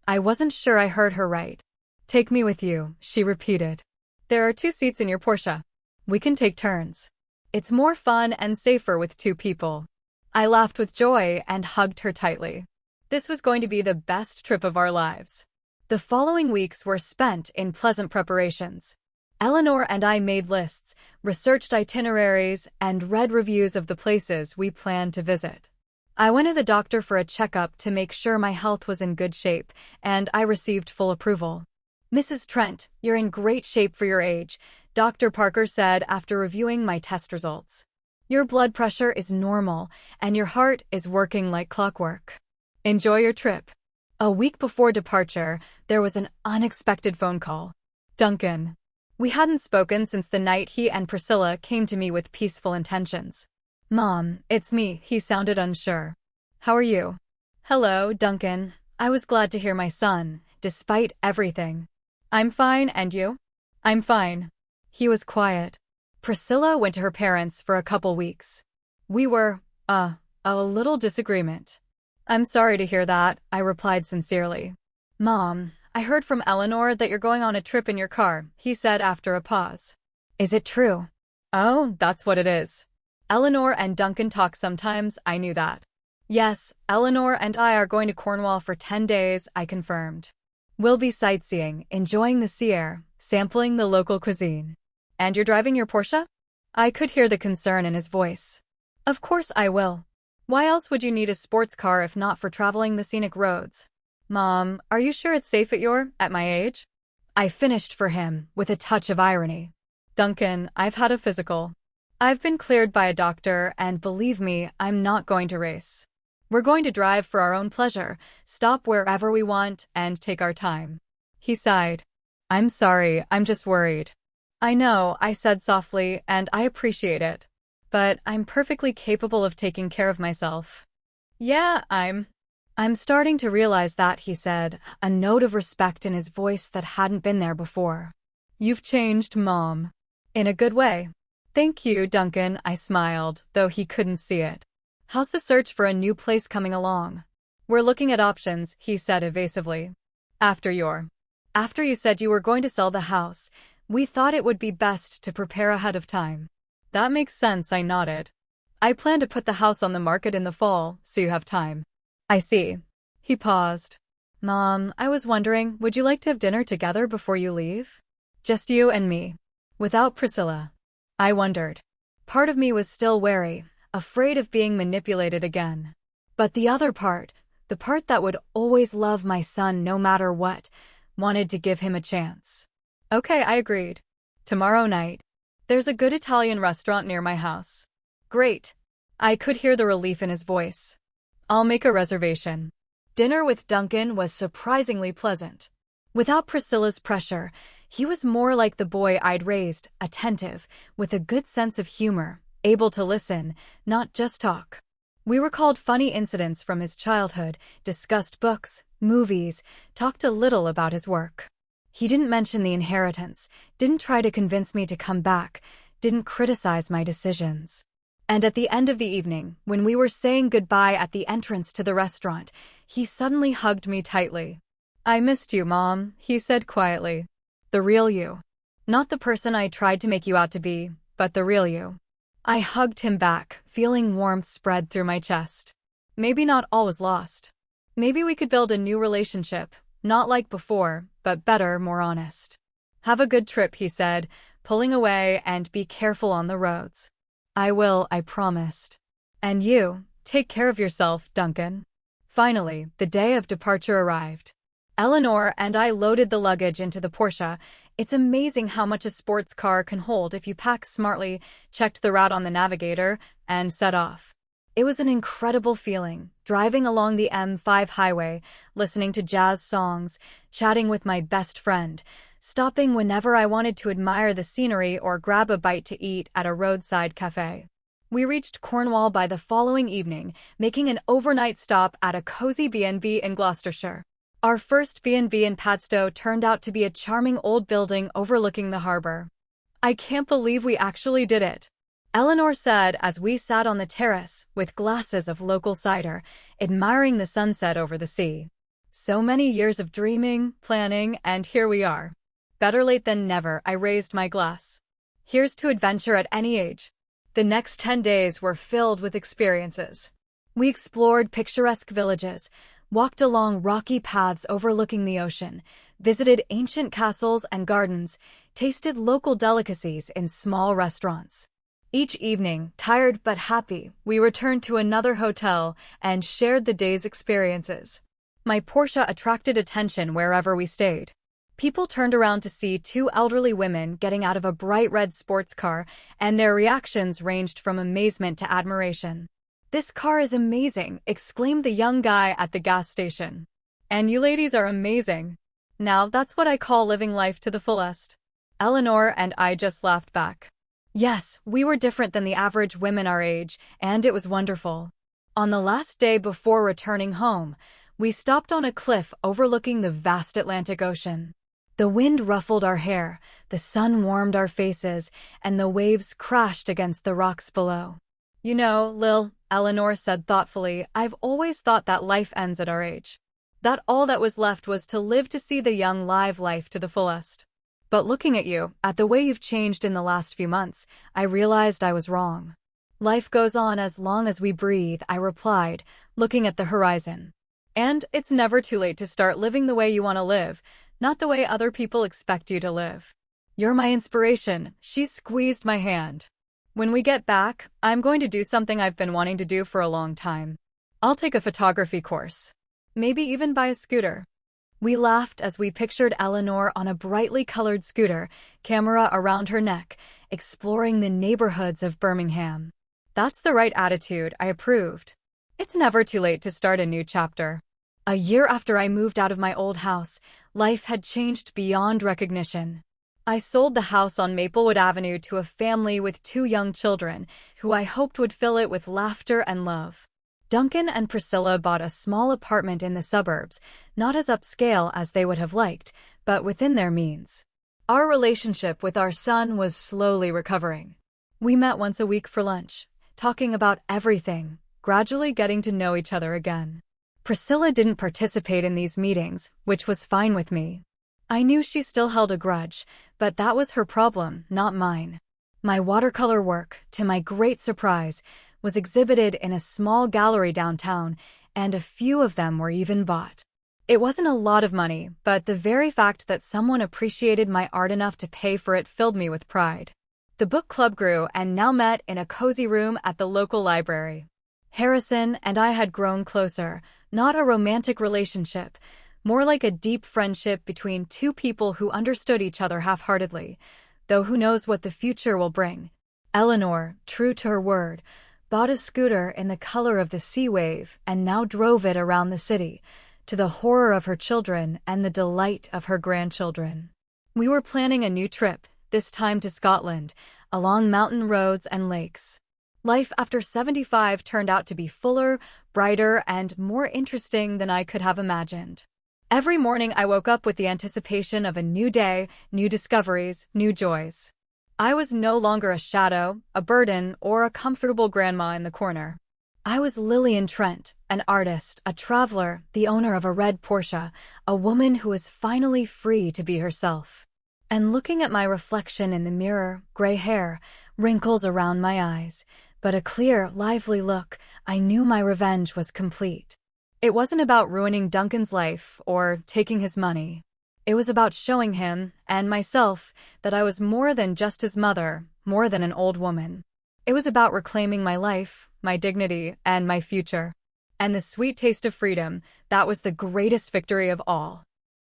I wasn't sure I heard her right. "Take me with you," she repeated. "There are 2 seats in your Porsche. We can take turns. It's more fun and safer with 2 people." I laughed with joy and hugged her tightly. This was going to be the best trip of our lives. The following weeks were spent in pleasant preparations. Eleanor and I made lists, researched itineraries, and read reviews of the places we planned to visit. I went to the doctor for a checkup to make sure my health was in good shape, and I received full approval. "Mrs. Trent, you're in great shape for your age," Dr. Parker said after reviewing my test results. "Your blood pressure is normal, and your heart is working like clockwork. Enjoy your trip." A week before departure, there was an unexpected phone call. Duncan. We hadn't spoken since the night he and Priscilla came to me with peaceful intentions. "Mom, it's me," he sounded unsure. "How are you?" "Hello, Duncan. I was glad to hear my son, despite everything." "I'm fine, and you?" "I'm fine." He was quiet. Priscilla went to her parents for a couple weeks. We were, a little disagreement. I'm sorry to hear that, I replied sincerely. Mom, I heard from Eleanor that you're going on a trip in your car, he said after a pause. Is it true? Oh, that's what it is. Eleanor and Duncan talk sometimes, I knew that. Yes, Eleanor and I are going to Cornwall for 10 days, I confirmed. We'll be sightseeing, enjoying the sea air, sampling the local cuisine. And you're driving your Porsche? I could hear the concern in his voice. Of course I will. Why else would you need a sports car if not for traveling the scenic roads? Mom, are you sure it's safe at my age? I finished for him, with a touch of irony. Duncan, I've had a physical. I've been cleared by a doctor, and believe me, I'm not going to race. We're going to drive for our own pleasure, stop wherever we want, and take our time. He sighed. I'm sorry, I'm just worried. I know, I said softly, and I appreciate it. But I'm perfectly capable of taking care of myself. Yeah, I'm starting to realize that, he said, a note of respect in his voice that hadn't been there before. You've changed, Mom. In a good way. Thank you, Duncan, I smiled, though he couldn't see it. How's the search for a new place coming along? We're looking at options, he said evasively. After you said you were going to sell the house, we thought it would be best to prepare ahead of time. That makes sense, I nodded. I plan to put the house on the market in the fall, so you have time. I see. He paused. Mom, I was wondering, would you like to have dinner together before you leave? Just you and me. Without Priscilla. I wondered. Part of me was still wary, afraid of being manipulated again. But the other part, the part that would always love my son no matter what, wanted to give him a chance. Okay, I agreed. Tomorrow night. There's a good Italian restaurant near my house. Great. I could hear the relief in his voice. I'll make a reservation. Dinner with Duncan was surprisingly pleasant. Without Priscilla's pressure, he was more like the boy I'd raised, attentive, with a good sense of humor, able to listen, not just talk. We recalled funny incidents from his childhood, discussed books, movies, talked a little about his work. He didn't mention the inheritance, didn't try to convince me to come back, didn't criticize my decisions. And at the end of the evening, when we were saying goodbye at the entrance to the restaurant, he suddenly hugged me tightly. I missed you, Mom, he said quietly. The real you. Not the person I tried to make you out to be, but the real you. I hugged him back, feeling warmth spread through my chest. Maybe not all was lost. Maybe we could build a new relationship, not like before, but better, more honest. Have a good trip, he said, pulling away, and be careful on the roads. I will, I promised. And you, take care of yourself, Duncan. Finally, the day of departure arrived. Eleanor and I loaded the luggage into the Porsche. It's amazing how much a sports car can hold if you pack smartly, checked the route on the navigator, and set off. It was an incredible feeling, driving along the M5 highway, listening to jazz songs, chatting with my best friend, stopping whenever I wanted to admire the scenery or grab a bite to eat at a roadside cafe. We reached Cornwall by the following evening, making an overnight stop at a cozy B&B in Gloucestershire. Our first B&B in Padstow turned out to be a charming old building overlooking the harbor. I can't believe we actually did it, Eleanor said as we sat on the terrace with glasses of local cider, admiring the sunset over the sea. So many years of dreaming, planning, and here we are. Better late than never, I raised my glass. Here's to adventure at any age. The next 10 days were filled with experiences. We explored picturesque villages, walked along rocky paths overlooking the ocean, visited ancient castles and gardens, tasted local delicacies in small restaurants. Each evening, tired but happy, we returned to another hotel and shared the day's experiences. My Porsche attracted attention wherever we stayed. People turned around to see two elderly women getting out of a bright red sports car, and their reactions ranged from amazement to admiration. "This car is amazing," exclaimed the young guy at the gas station. "And you ladies are amazing. Now that's what I call living life to the fullest." Eleanor and I just laughed back. Yes, we were different than the average women our age, and it was wonderful. On the last day before returning home, we stopped on a cliff overlooking the vast Atlantic Ocean. The wind ruffled our hair, the sun warmed our faces, and the waves crashed against the rocks below. You know, Lil, Eleanor said thoughtfully, I've always thought that life ends at our age. That all that was left was to live to see the young live life to the fullest. But looking at you, at the way you've changed in the last few months, I realized I was wrong. Life goes on as long as we breathe, I replied, looking at the horizon. And it's never too late to start living the way you want to live, not the way other people expect you to live. You're my inspiration. She squeezed my hand. When we get back, I'm going to do something I've been wanting to do for a long time. I'll take a photography course. Maybe even buy a scooter. We laughed as we pictured Eleanor on a brightly colored scooter, camera around her neck, exploring the neighborhoods of Birmingham. That's the right attitude, I approved. It's never too late to start a new chapter. A year after I moved out of my old house, life had changed beyond recognition. I sold the house on Maplewood Avenue to a family with 2 young children, who I hoped would fill it with laughter and love. Duncan and Priscilla bought a small apartment in the suburbs, not as upscale as they would have liked, but within their means. Our relationship with our son was slowly recovering. We met once a week for lunch, talking about everything, gradually getting to know each other again. Priscilla didn't participate in these meetings, which was fine with me. I knew she still held a grudge, but that was her problem, not mine. My watercolor work, to my great surprise, was exhibited in a small gallery downtown, and a few of them were even bought. It wasn't a lot of money, but the very fact that someone appreciated my art enough to pay for it filled me with pride. The book club grew and now met in a cozy room at the local library. Harrison and I had grown closer, not a romantic relationship, more like a deep friendship between 2 people who understood each other half-heartedly, though who knows what the future will bring. Eleanor, true to her word, bought a scooter in the color of the sea wave and now drove it around the city, to the horror of her children and the delight of her grandchildren. We were planning a new trip, this time to Scotland, along mountain roads and lakes. Life after 75 turned out to be fuller, brighter, and more interesting than I could have imagined. Every morning I woke up with the anticipation of a new day, new discoveries, new joys. I was no longer a shadow, a burden, or a comfortable grandma in the corner. I was Lillian Trent, an artist, a traveler, the owner of a red Porsche, a woman who was finally free to be herself. And looking at my reflection in the mirror, gray hair, wrinkles around my eyes, but a clear, lively look, I knew my revenge was complete. It wasn't about ruining Duncan's life or taking his money. It was about showing him, and myself, that I was more than just his mother, more than an old woman. It was about reclaiming my life, my dignity, and my future. And the sweet taste of freedom, that was the greatest victory of all.